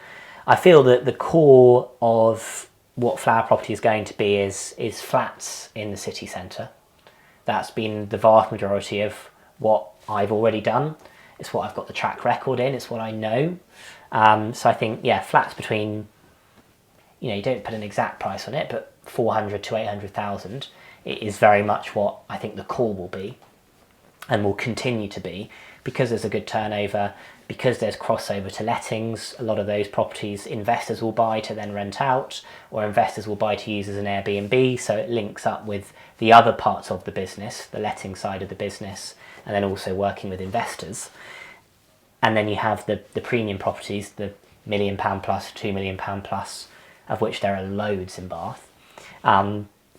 A: I feel that the core of what Flower Property is going to be is flats in the city centre. That's been the vast majority of what I've already done. It's what I've got the track record in. It's what I know. So I think, flats between, you don't put an exact price on it, but 400 to 800,000 is very much what I think the core will be and will continue to be, because there's a good turnover, because there's crossover to lettings. A lot of those properties investors will buy to then rent out, or investors will buy to use as an Airbnb, so it links up with the other parts of the business, the letting side of the business, and then also working with investors. And then you have the premium properties, the £1 million plus, £2 million plus, of which there are loads in Bath,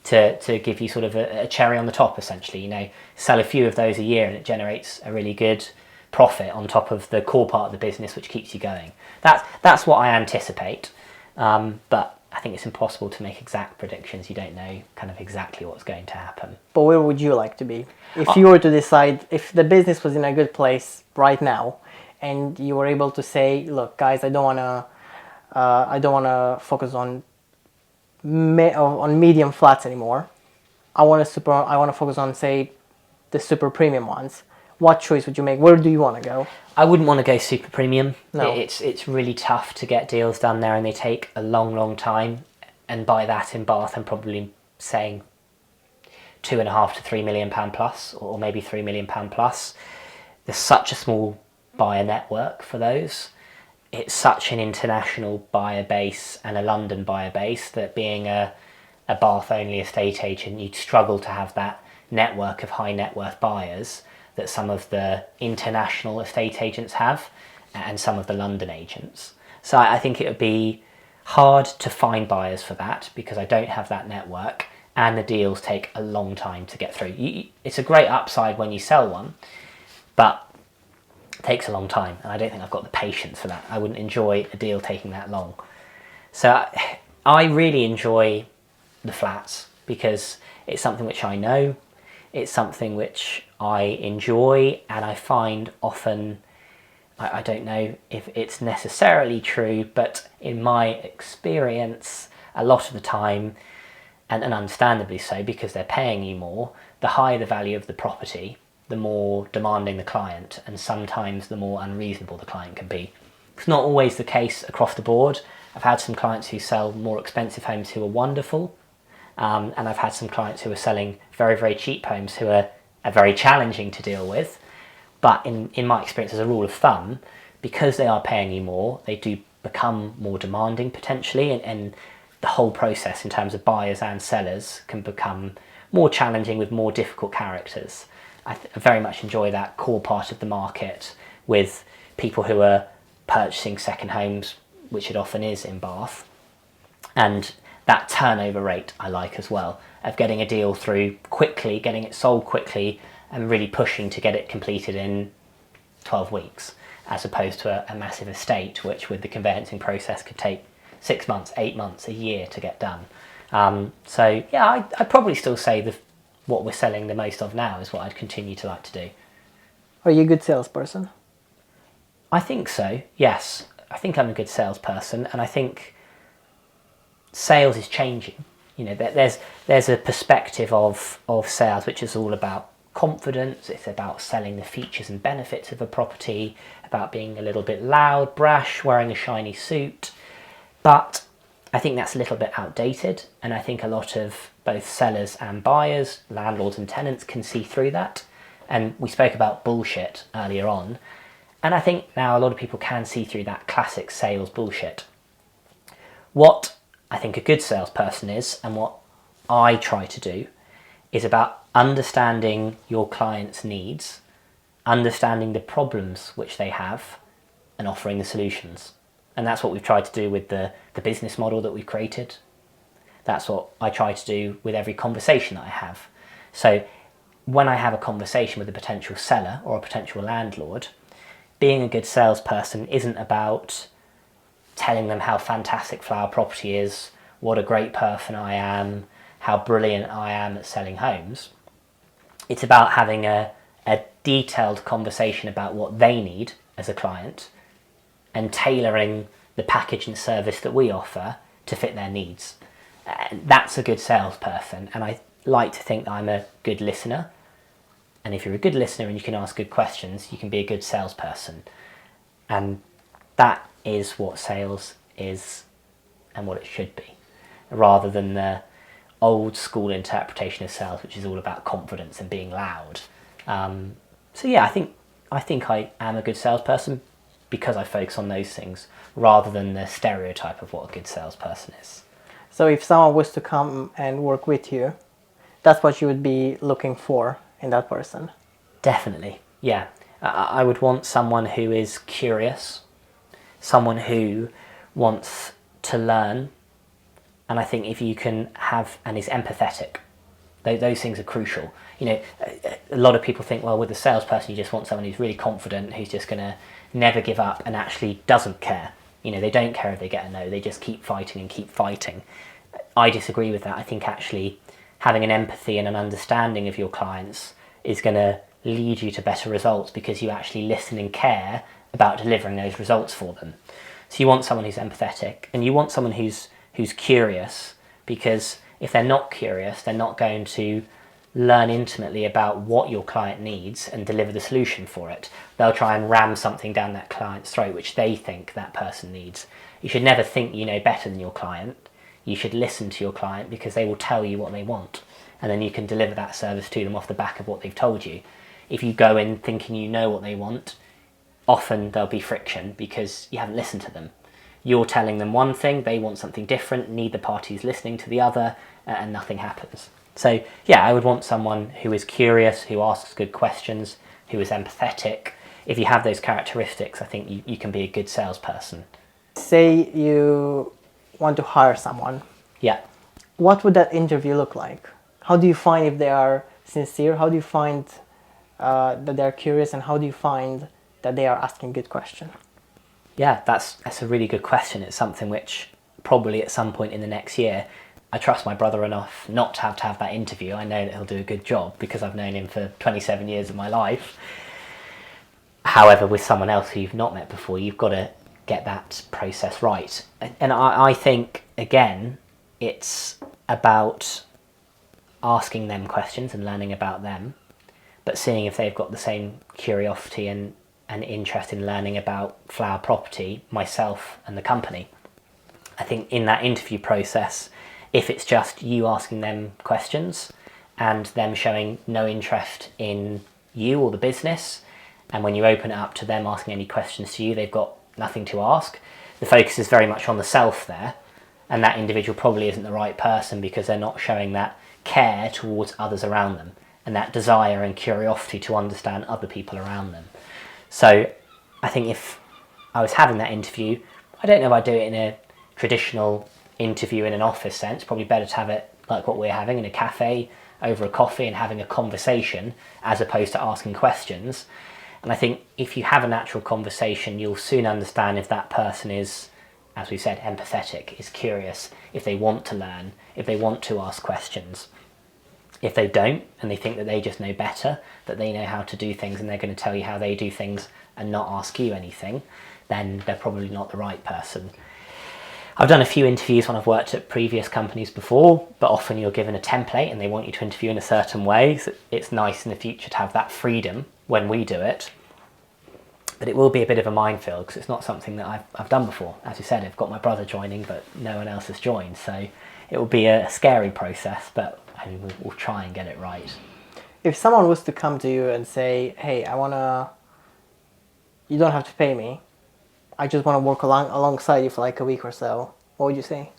A: to give you sort of a cherry on the top, essentially. Sell a few of those a year and it generates a really good profit on top of the core part of the business which keeps you going. That's what I anticipate, but I think it's impossible to make exact predictions. You don't know kind of exactly what's going to happen. But
B: where would you like to be? If you were to decide, if the business was in a good place right now and you were able to say, look guys, I don't want to focus on medium flats anymore. I want to focus on, say, the super premium ones. What choice would you make? Where do you want to go?
A: I wouldn't want to go super premium.
B: No.
A: It's really tough to get deals done there and they take a long time. And by that in Bath, I'm probably saying £2.5 to £3 million plus, or maybe £3 million plus. There's such a small buyer network for those. It's such an international buyer base and a London buyer base that being a Bath-only estate agent, you'd struggle to have that network of high net worth buyers that some of the international estate agents have and some of the London agents. So I think it would be hard to find buyers for that because I don't have that network and the deals take a long time to get through. It's a great upside when you sell one, but it takes a long time and I don't think I've got the patience for that. I wouldn't enjoy a deal taking that long. So I really enjoy the flats because it's something which I know, it's something which I enjoy, and I find often, I don't know if it's necessarily true, but in my experience, a lot of the time, and understandably so because they're paying you more, the higher the value of the property, the more demanding the client, and sometimes the more unreasonable the client can be. It's not always the case across the board. I've had some clients who sell more expensive homes who are wonderful, and I've had some clients who are selling very, very cheap homes who are very challenging to deal with. But in my experience, as a rule of thumb, because they are paying you more, they do become more demanding potentially, and the whole process in terms of buyers and sellers can become more challenging with more difficult characters. I very much enjoy that core part of the market with people who are purchasing second homes, which it often is in Bath, and that turnover rate I like as well, of getting a deal through quickly, getting it sold quickly, and really pushing to get it completed in 12 weeks, as opposed to a massive estate, which with the conveyancing process could take 6 months, 8 months, a year to get done. So yeah, I'd probably still say what we're selling the most of now is what I'd continue to like to do.
B: Are you a good salesperson?
A: I think so, yes. I think I'm a good salesperson, and I think sales is changing. You know, there's a perspective of sales which is all about confidence. It's about selling the features and benefits of a property, about being a little bit loud, brash, wearing a shiny suit. But I think that's a little bit outdated, and I think a lot of both sellers and buyers, landlords and tenants, can see through that. And we spoke about bullshit earlier on, and I think now a lot of people can see through that classic sales bullshit. What I think a good salesperson is, and what I try to do, is about understanding your client's needs, understanding the problems which they have, and offering the solutions. And that's what we've tried to do with the business model that we've created. That's what I try to do with every conversation that I have. So when I have a conversation with a potential seller or a potential landlord, being a good salesperson isn't about telling them how fantastic Flower Property is, what a great person I am, how brilliant I am at selling homes. It's about having a detailed conversation about what they need as a client and tailoring the package and service that we offer to fit their needs. That's a good salesperson, and I like to think that I'm a good listener. And if you're a good listener and you can ask good questions, you can be a good salesperson. And that is what sales is and what it should be, rather than the old school interpretation of sales, which is all about confidence and being loud. So yeah, I think I am a good salesperson because I focus on those things rather than the stereotype of what a good salesperson is.
B: So if someone was to come and work with you, that's what you would be looking for in that person?
A: Definitely, yeah. I would want someone who is curious, someone who wants to learn, and I think if you can have, and is empathetic, those things are crucial. You know, a lot of people think, well, with a salesperson, you just want someone who's really confident, who's just going to never give up and actually doesn't care. You know, they don't care if they get a no, they just keep fighting and keep fighting. I disagree with that. I think actually having an empathy and an understanding of your clients is going to lead you to better results because you actually listen and care about delivering those results for them. So you want someone who's empathetic, and you want someone who's curious, because if they're not curious, they're not going to learn intimately about what your client needs and deliver the solution for it. They'll try and ram something down that client's throat which they think that person needs. You should never think you know better than your client. You should listen to your client because they will tell you what they want, and then you can deliver that service to them off the back of what they've told you. If you go in thinking you know what they want, often there'll be friction because you haven't listened to them. You're telling them one thing, they want something different, neither party is listening to the other, and nothing happens. So yeah, I would want someone who is curious, who asks good questions, who is empathetic. If you have those characteristics, I think you can be a good salesperson.
B: Say you want to hire someone.
A: Yeah.
B: What would that interview look like? How do you find if they are sincere? How do you find that they're curious, and how do you find that they are asking good questions?
A: Yeah, that's a really good question. It's something which probably at some point in the next year, I trust my brother enough not to have that interview. I know that he'll do a good job because I've known him for 27 years of my life. However, with someone else who you've not met before, you've got to get that process right. And I think, again, it's about asking them questions and learning about them, but seeing if they've got the same curiosity and interest in learning about Flower Property, myself and the company. I think in that interview process, if it's just you asking them questions and them showing no interest in you or the business, and when you open it up to them asking any questions to you, they've got nothing to ask. The focus is very much on the self there, and that individual probably isn't the right person because they're not showing that care towards others around them and that desire and curiosity to understand other people around them. So I think if I was having that interview, I don't know if I'd do it in a traditional interview in an office sense. Probably better to have it like what we're having in a cafe over a coffee and having a conversation as opposed to asking questions. And I think if you have a natural conversation, you'll soon understand if that person is, as we said, empathetic, is curious, if they want to learn, if they want to ask questions. If they don't, and they think that they just know better, that they know how to do things and they're going to tell you how they do things and not ask you anything, then they're probably not the right person. I've done a few interviews when I've worked at previous companies before, but often you're given a template and they want you to interview in a certain way. So it's nice in the future to have that freedom when we do it. But it will be a bit of a minefield because it's not something that I've done before. As you said, I've got my brother joining, but no one else has joined. So it will be a scary process, but I mean, we'll try and get it right.
B: If someone was to come to you and say, hey, you don't have to pay me, I just want to work alongside you for like a week or so, what would you say?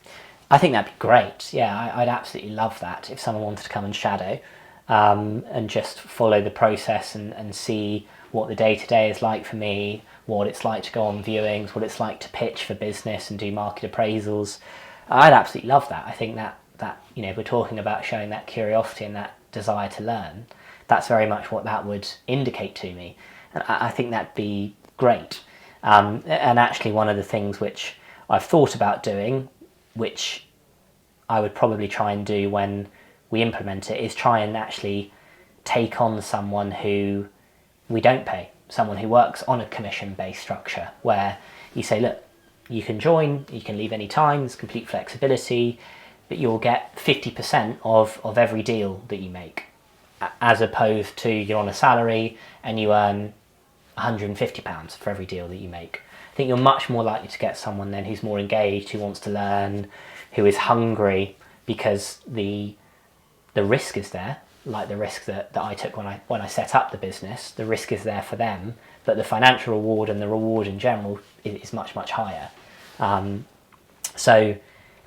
A: I think that'd be great. Yeah, I'd absolutely love that if someone wanted to come and shadow and just follow the process and see what the day-to-day is like for me, what it's like to go on viewings, what it's like to pitch for business and do market appraisals. I'd absolutely love that. I think that if we're talking about showing that curiosity and that desire to learn, that's very much what that would indicate to me. And I think that'd be great. And actually one of the things which I've thought about doing, which I would probably try and do when we implement it, is try and actually take on someone who we don't pay, someone who works on a commission-based structure where you say, look, you can join, you can leave any time, there's complete flexibility, but you'll get 50% of every deal that you make, as opposed to you're on a salary and you earn £150 for every deal that you make. I think you're much more likely to get someone then who's more engaged, who wants to learn, who is hungry, because the risk is there, like the risk that I took when I set up the business. The risk is there for them, but the financial reward and the reward in general is much, much higher. So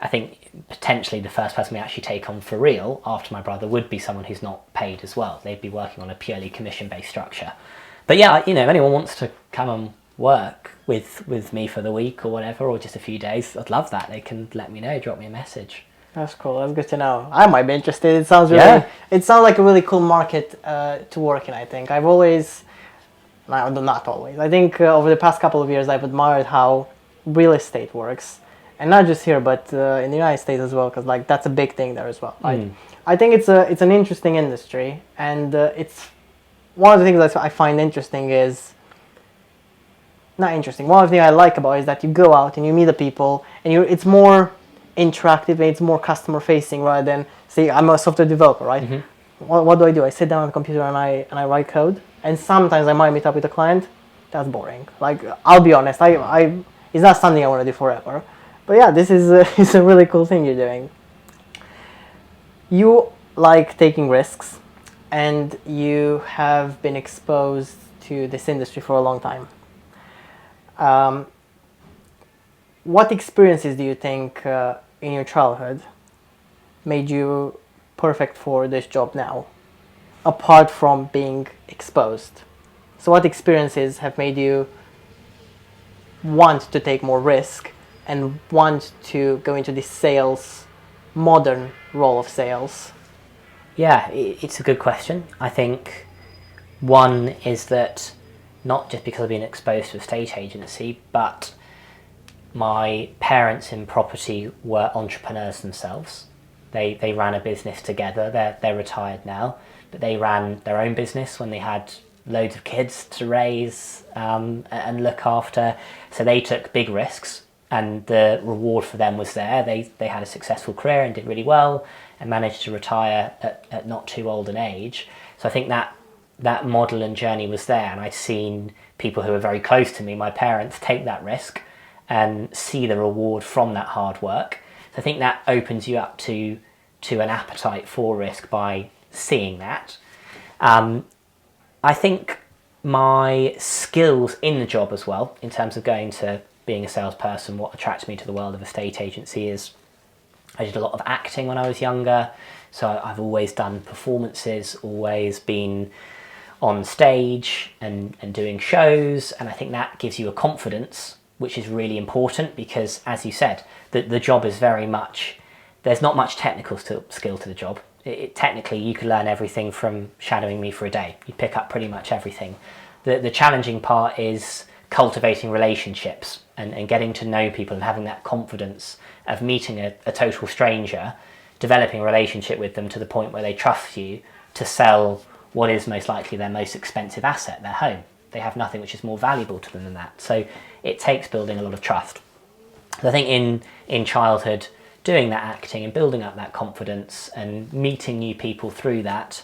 A: I think potentially the first person we actually take on for real after my brother would be someone who's not paid as well. They'd be working on a purely commission-based structure. But yeah, if anyone wants to come and work with me for the week or whatever, or just a few days, I'd love that. They can let me know, drop me a message.
B: That's cool. That's good to know. I might be interested. It sounds like a really cool market to work in. I think not always. I think over the past couple of years, I've admired how real estate works, and not just here, but in the United States as well, because like that's a big thing there as well. I think it's an interesting industry, and it's one of the things that I find interesting is. Not interesting. One of the things I like about it is that you go out and you meet the people, and it's more interactive and it's more customer facing rather than say I'm a software developer, right? Mm-hmm. What do? I sit down on the computer and I write code, and sometimes I might meet up with a client. That's boring. Like I'll be honest, it's not something I want to do forever. But yeah, this is it's a really cool thing you're doing. You like taking risks, and you have been exposed to this industry for a long time. What experiences do you think in your childhood made you perfect for this job now, apart from being exposed? So what experiences have made you want to take more risk and want to go into this modern role of sales?
A: Yeah, it's a good question. I think one is that not just because I've been exposed to a state agency, but my parents in property were entrepreneurs themselves. They ran a business together. They're retired now, but they ran their own business when they had loads of kids to raise and look after. So they took big risks, and the reward for them was there. They had a successful career and did really well and managed to retire at not too old an age. So I think that model and journey was there, and I'd seen people who were very close to me, my parents, take that risk and see the reward from that hard work. So I think that opens you up to an appetite for risk by seeing that. I think my skills in the job as well, in terms of going to being a salesperson, what attracted me to the world of estate agency is I did a lot of acting when I was younger. So I've always done performances, always been on stage and doing shows. And I think that gives you a confidence, which is really important because, as you said, the job is very much, there's not much technical skill to the job. Technically, you could learn everything from shadowing me for a day. You pick up pretty much everything. The challenging part is cultivating relationships and getting to know people and having that confidence of meeting a total stranger, developing a relationship with them to the point where they trust you to sell what is most likely their most expensive asset, their home. They have nothing which is more valuable to them than that. So it takes building a lot of trust. So I think in childhood, doing that acting and building up that confidence and meeting new people through that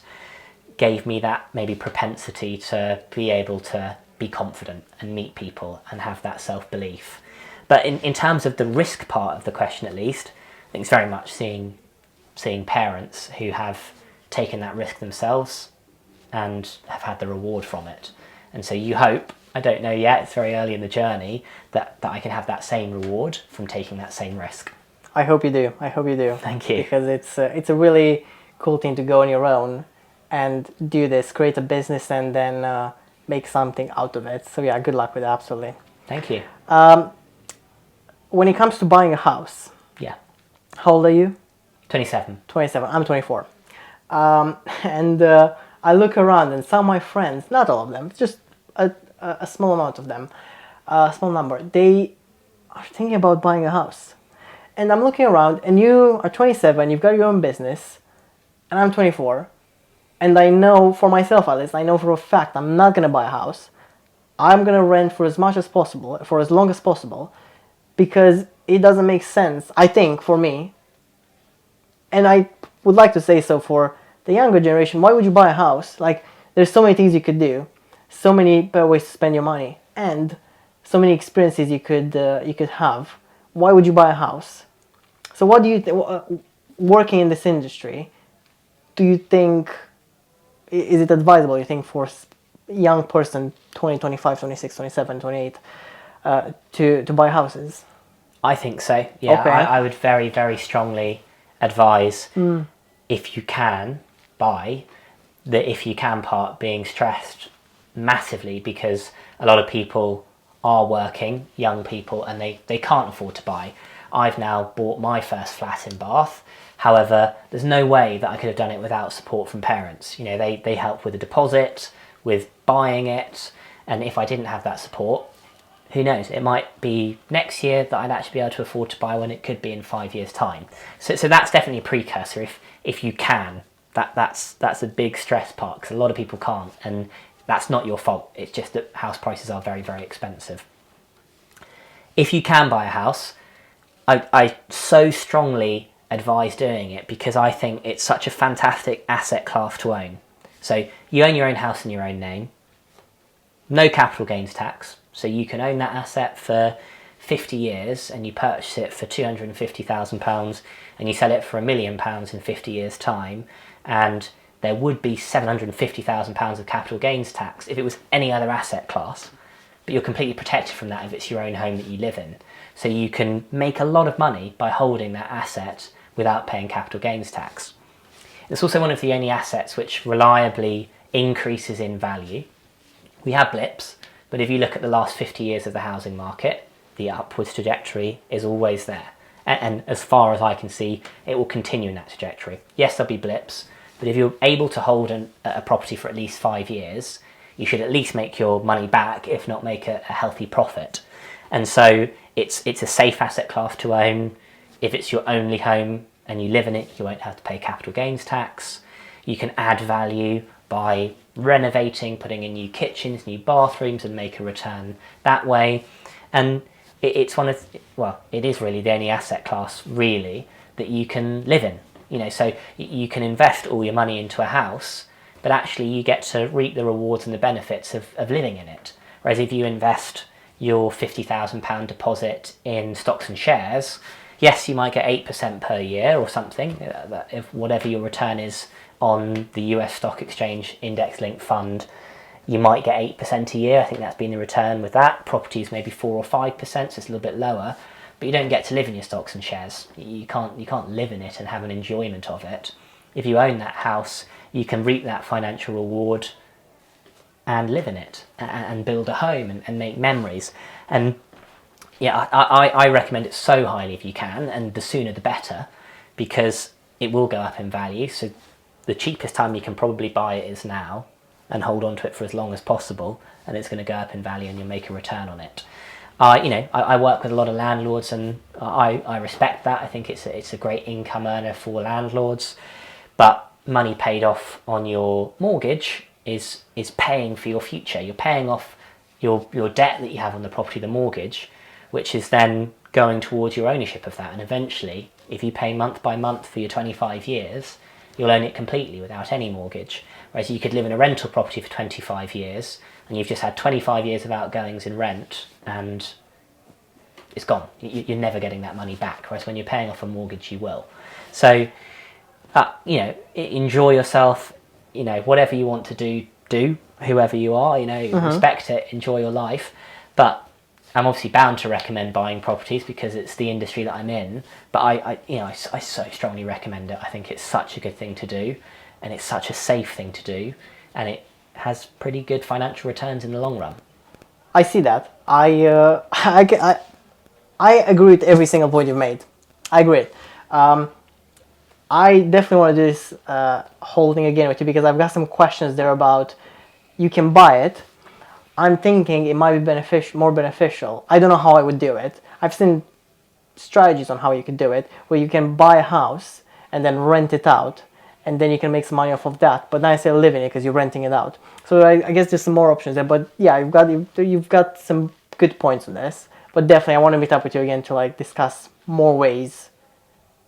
A: gave me that maybe propensity to be able to be confident and meet people and have that self-belief. But in terms of the risk part of the question, at least, I think it's very much seeing parents who have taken that risk themselves and have had the reward from it. And so you hope, I don't know yet, it's very early in the journey, that I can have that same reward from taking that same risk.
B: I hope you do. I hope you do.
A: Thank you.
B: Because it's a really cool thing to go on your own and do this, create a business and then make something out of it. So yeah, good luck with it, absolutely.
A: Thank you.
B: When it comes to buying a house,
A: Yeah.
B: how old are you?
A: 27.
B: 27. I'm 24. And I look around and some of my friends, not all of them, just a small amount of them, a small number, they are thinking about buying a house. And I'm looking around and you are 27, you've got your own business, and I'm 24. And I know for myself at least, I know for a fact I'm not going to buy a house. I'm going to rent for as much as possible, for as long as possible, because it doesn't make sense, I think, for me. And I would like to say so for the younger generation. Why would you buy a house? Like, there's so many things you could do, so many better ways to spend your money, and so many experiences you could have. Why would you buy a house? So what do you think, working in this industry, do you think, is it advisable, you think, for a young person, 20, 25, 26, 27, 28, to buy houses?
A: I think so, yeah.
B: Okay.
A: I would very, very strongly advise, if you can, buy, the if you can part being stressed massively because a lot of people are working, young people, and they can't afford to buy. I've now bought my first flat in Bath. However, there's no way that I could have done it without support from parents. You know, they help with the deposit, with buying it, and if I didn't have that support, who knows, it might be next year that I'd actually be able to afford to buy when it could be in 5 years' time. So that's definitely a precursor. If you can, that's a big stress part because a lot of people can't, and that's not your fault. It's just that house prices are very, very expensive. If you can buy a house, I so strongly advise doing it because I think it's such a fantastic asset class to own. So you own your own house in your own name, no capital gains tax, so you can own that asset for 50 years and you purchase it for £250,000 and you sell it for £1 million in 50 years' time, and there would be £750,000 of capital gains tax if it was any other asset class, but you're completely protected from that if it's your own home that you live in. So you can make a lot of money by holding that asset without paying capital gains tax. It's also one of the only assets which reliably increases in value. We have blips, but if you look at the last 50 years of the housing market, the upwards trajectory is always there. And as far as I can see, it will continue in that trajectory. Yes, there'll be blips, but if you're able to hold a property for at least 5 years, you should at least make your money back, if not make a healthy profit. And so it's a safe asset class to own. If it's your only home and you live in it, you won't have to pay capital gains tax. You can add value by renovating, putting in new kitchens, new bathrooms, and make a return that way. And it's one of, well, it is really the only asset class really that you can live in. You know, so you can invest all your money into a house, but actually you get to reap the rewards and the benefits of living in it. Whereas if you invest your £50,000 deposit in stocks and shares, yes, you might get 8% per year or something, if whatever your return is on the US stock exchange index linked fund, you might get 8% a year. I think that's been the return with that. Properties maybe 4 or 5%, so it's a little bit lower. But you don't get to live in your stocks and shares. You can't live in it and have an enjoyment of it. If you own that house, you can reap that financial reward and live in it and build a home and make memories. And yeah, I recommend it so highly if you can, and the sooner the better, because it will go up in value. So the cheapest time you can probably buy it is now, and hold on to it for as long as possible, and it's going to go up in value and you'll make a return on it. I work with a lot of landlords, and I respect that. I think it's a great income earner for landlords, but money paid off on your mortgage is paying for your future. You're paying off your debt that you have on the property, the mortgage, which is then going towards your ownership of that. And eventually, if you pay month by month for your 25 years, you'll own it completely without any mortgage. Whereas you could live in a rental property for 25 years and you've just had 25 years of outgoings in rent and it's gone. You're never getting that money back. Whereas when you're paying off a mortgage, you will. So, enjoy yourself, whatever you want to do, whoever you are, respect it, enjoy your life. But I'm obviously bound to recommend buying properties because it's the industry that I'm in. But I so strongly recommend it. I think it's such a good thing to do, and it's such a safe thing to do, and it has pretty good financial returns in the long run.
B: I see that. I agree with every single point you've made. I agree. I definitely want to do this whole thing again with you because I've got some questions there about you can buy it. I'm thinking it might be more beneficial. I don't know how I would do it. I've seen strategies on how you could do it, where you can buy a house and then rent it out, and then you can make some money off of that. But not necessarily live in it because you're renting it out. So I guess there's some more options there. But yeah, you've got some good points on this. But definitely, I want to meet up with you again to discuss more ways.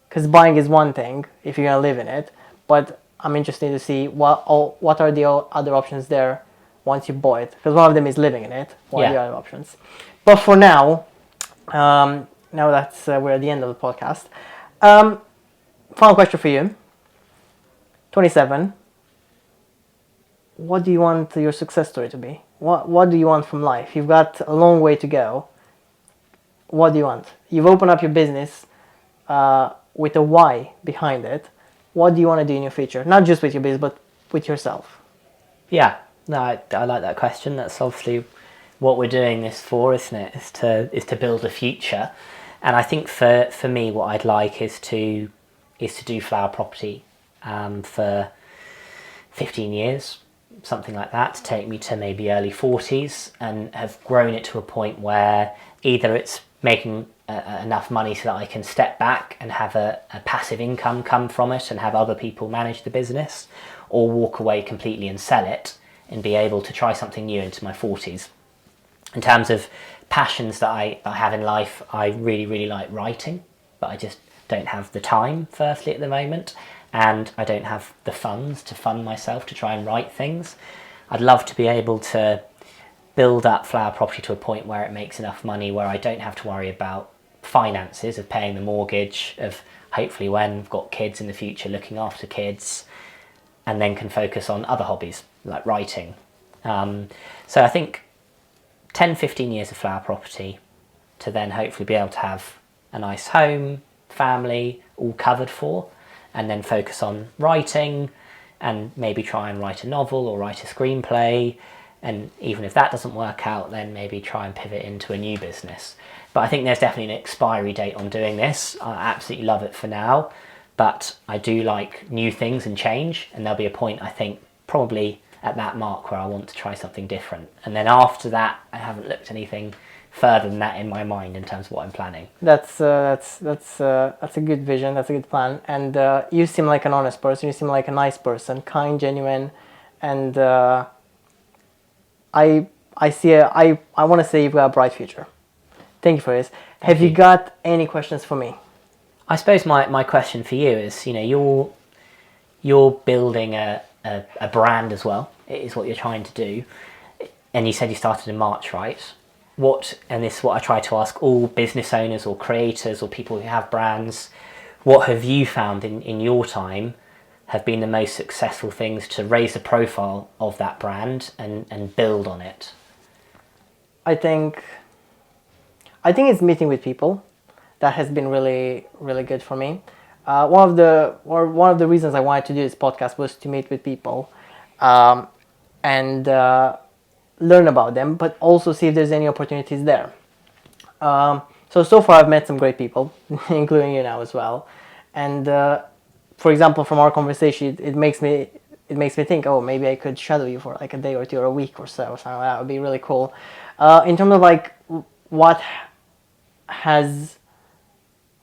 B: Because buying is one thing if you're gonna live in it, but I'm interested to see what are the other options there once you buy it. Because one of them is living in it. What are the other options? But for now, now that's we're at the end of the podcast. Final question for you. 27. What do you want your success story to be? What do you want from life? You've got a long way to go. What do you want? You've opened up your business with a why behind it. What do you want to do in your future? Not just with your business, but with yourself.
A: Yeah, no, I like that question. That's obviously what we're doing this for, isn't it? Is to build a future. And I think for me, what I'd like is to do flower property for 15 years, something like that, to take me to maybe early 40s and have grown it to a point where either it's making enough money so that I can step back and have a passive income come from it and have other people manage the business, or walk away completely and sell it and be able to try something new into my 40s. In terms of passions that I have in life, I really, really like writing, but I just don't have the time, firstly, at the moment, and I don't have the funds to fund myself to try and write things. I'd love to be able to build up flower property to a point where it makes enough money where I don't have to worry about finances, of paying the mortgage, of hopefully when I've got kids in the future looking after kids, and then can focus on other hobbies like writing. So I think 10-15 years of flower property to then hopefully be able to have a nice home, family, all covered for, and then focus on writing and maybe try and write a novel or write a screenplay. And even if that doesn't work out, then maybe try and pivot into a new business. But I think there's definitely an expiry date on doing this. I absolutely love it for now, but I do like new things and change, and there'll be a point, I think, probably at that mark where I want to try something different. And then after that, I haven't looked anything further than that in my mind in terms of what I'm planning.
B: That's a good vision. That's a good plan. And you seem like an honest person. You seem like a nice person, kind, genuine, and I want to say you've got a bright future. Thank you for this. Have you got any questions for me?
A: I suppose my question for you is, you're building a brand as well. It is what you're trying to do. And you said you started in March, right? and this is what I try to ask all business owners or creators or people who have brands, what have you found in your time have been the most successful things to raise the profile of that brand and build on it?
B: I think it's meeting with people. That has been really, really good for me. One of the reasons I wanted to do this podcast was to meet with people, and learn about them, but also see if there's any opportunities there. So far I've met some great people, including you now as well. And for example, from our conversation, it makes me think, oh, maybe I could shadow you for like a day or two or a week or so. Something like that would be really cool. In terms of like what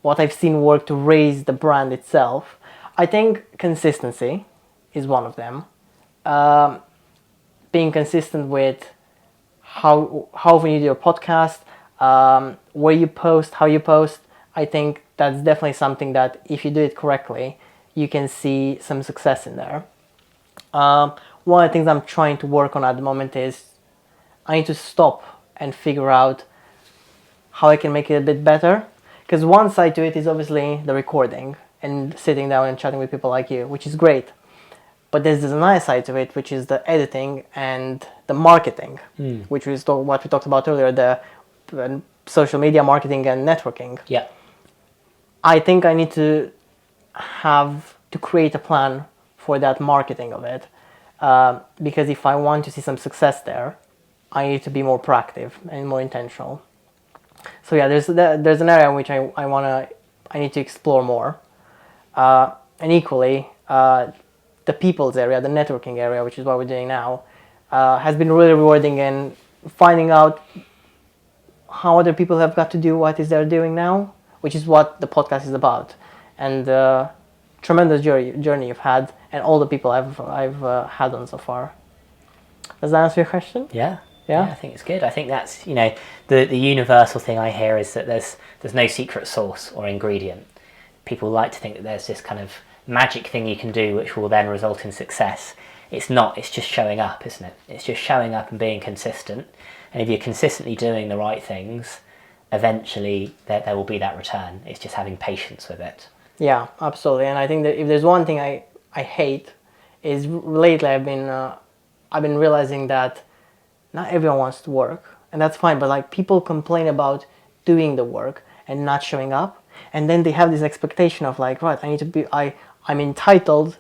B: I've seen work to raise the brand itself, I think consistency is one of them. Being consistent with how often you do your podcast, where you post, how you post. I think that's definitely something that if you do it correctly, you can see some success in there. One of the things I'm trying to work on at the moment is I need to stop and figure out how I can make it a bit better. Because one side to it is obviously the recording and sitting down and chatting with people like you, which is great. But there's another side to it, which is the editing and the marketing, which is what we talked about earlier, the social media marketing and networking.
A: Yeah.
B: I think I need to create a plan for that marketing of it. Because if I want to see some success there, I need to be more proactive and more intentional. So yeah, there's an area in which I need to explore more. And equally, the people's area, the networking area, which is what we're doing now, has been really rewarding in finding out how other people have got to do what is they're doing now, which is what the podcast is about. And tremendous journey you've had, and all the people I've had on so far. Does that answer your question?
A: Yeah. Yeah, I think it's good. I think that's, the universal thing I hear is that there's no secret sauce or ingredient. People like to think that there's this kind of magic thing you can do which will then result in success. It's not. It's just showing up, isn't it? It's just showing up and being consistent. And if you're consistently doing the right things, eventually there will be that return. It's just having patience with it.
B: Yeah, absolutely. And I think that if there's one thing I hate is lately I've been realizing that not everyone wants to work, and that's fine, but like people complain about doing the work and not showing up, and then they have this expectation of like, right, I'm entitled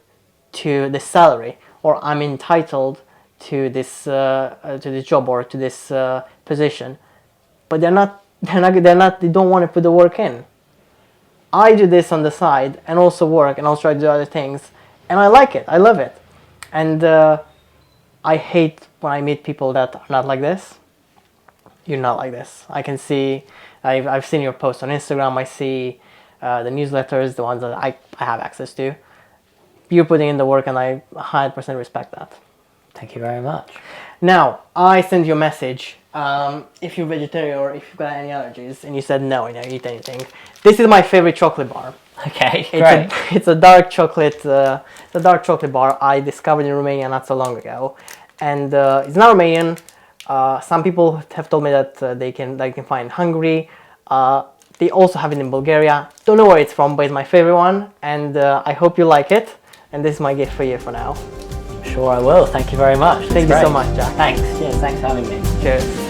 B: to this salary, or I'm entitled to this job or to this position, but they don't want to put the work in. I do this on the side and also work and also try to do other things, and I like it, I love it, and I hate when I meet people that are not like this. You're not like this. I can see, I've seen your posts on Instagram, I see the newsletters, the ones that I have access to. You're putting in the work, and I 100% respect that.
A: Thank you very much.
B: Now, I send you a message, if you're vegetarian or if you've got any allergies, and you said no, you don't eat anything. This is my favorite chocolate bar.
A: Okay, great.
B: It's a dark chocolate. It's a dark chocolate bar I discovered in Romania not so long ago, and it's not Romanian. Some people have told me that they can find in Hungary. They also have it in Bulgaria. Don't know where it's from, but it's my favorite one, and I hope you like it. And this is my gift for you for now.
A: Sure I will. Thank you very much.
B: Thank you so much, Jack.
A: Thanks. Cheers. Thanks for having me.
B: Cheers.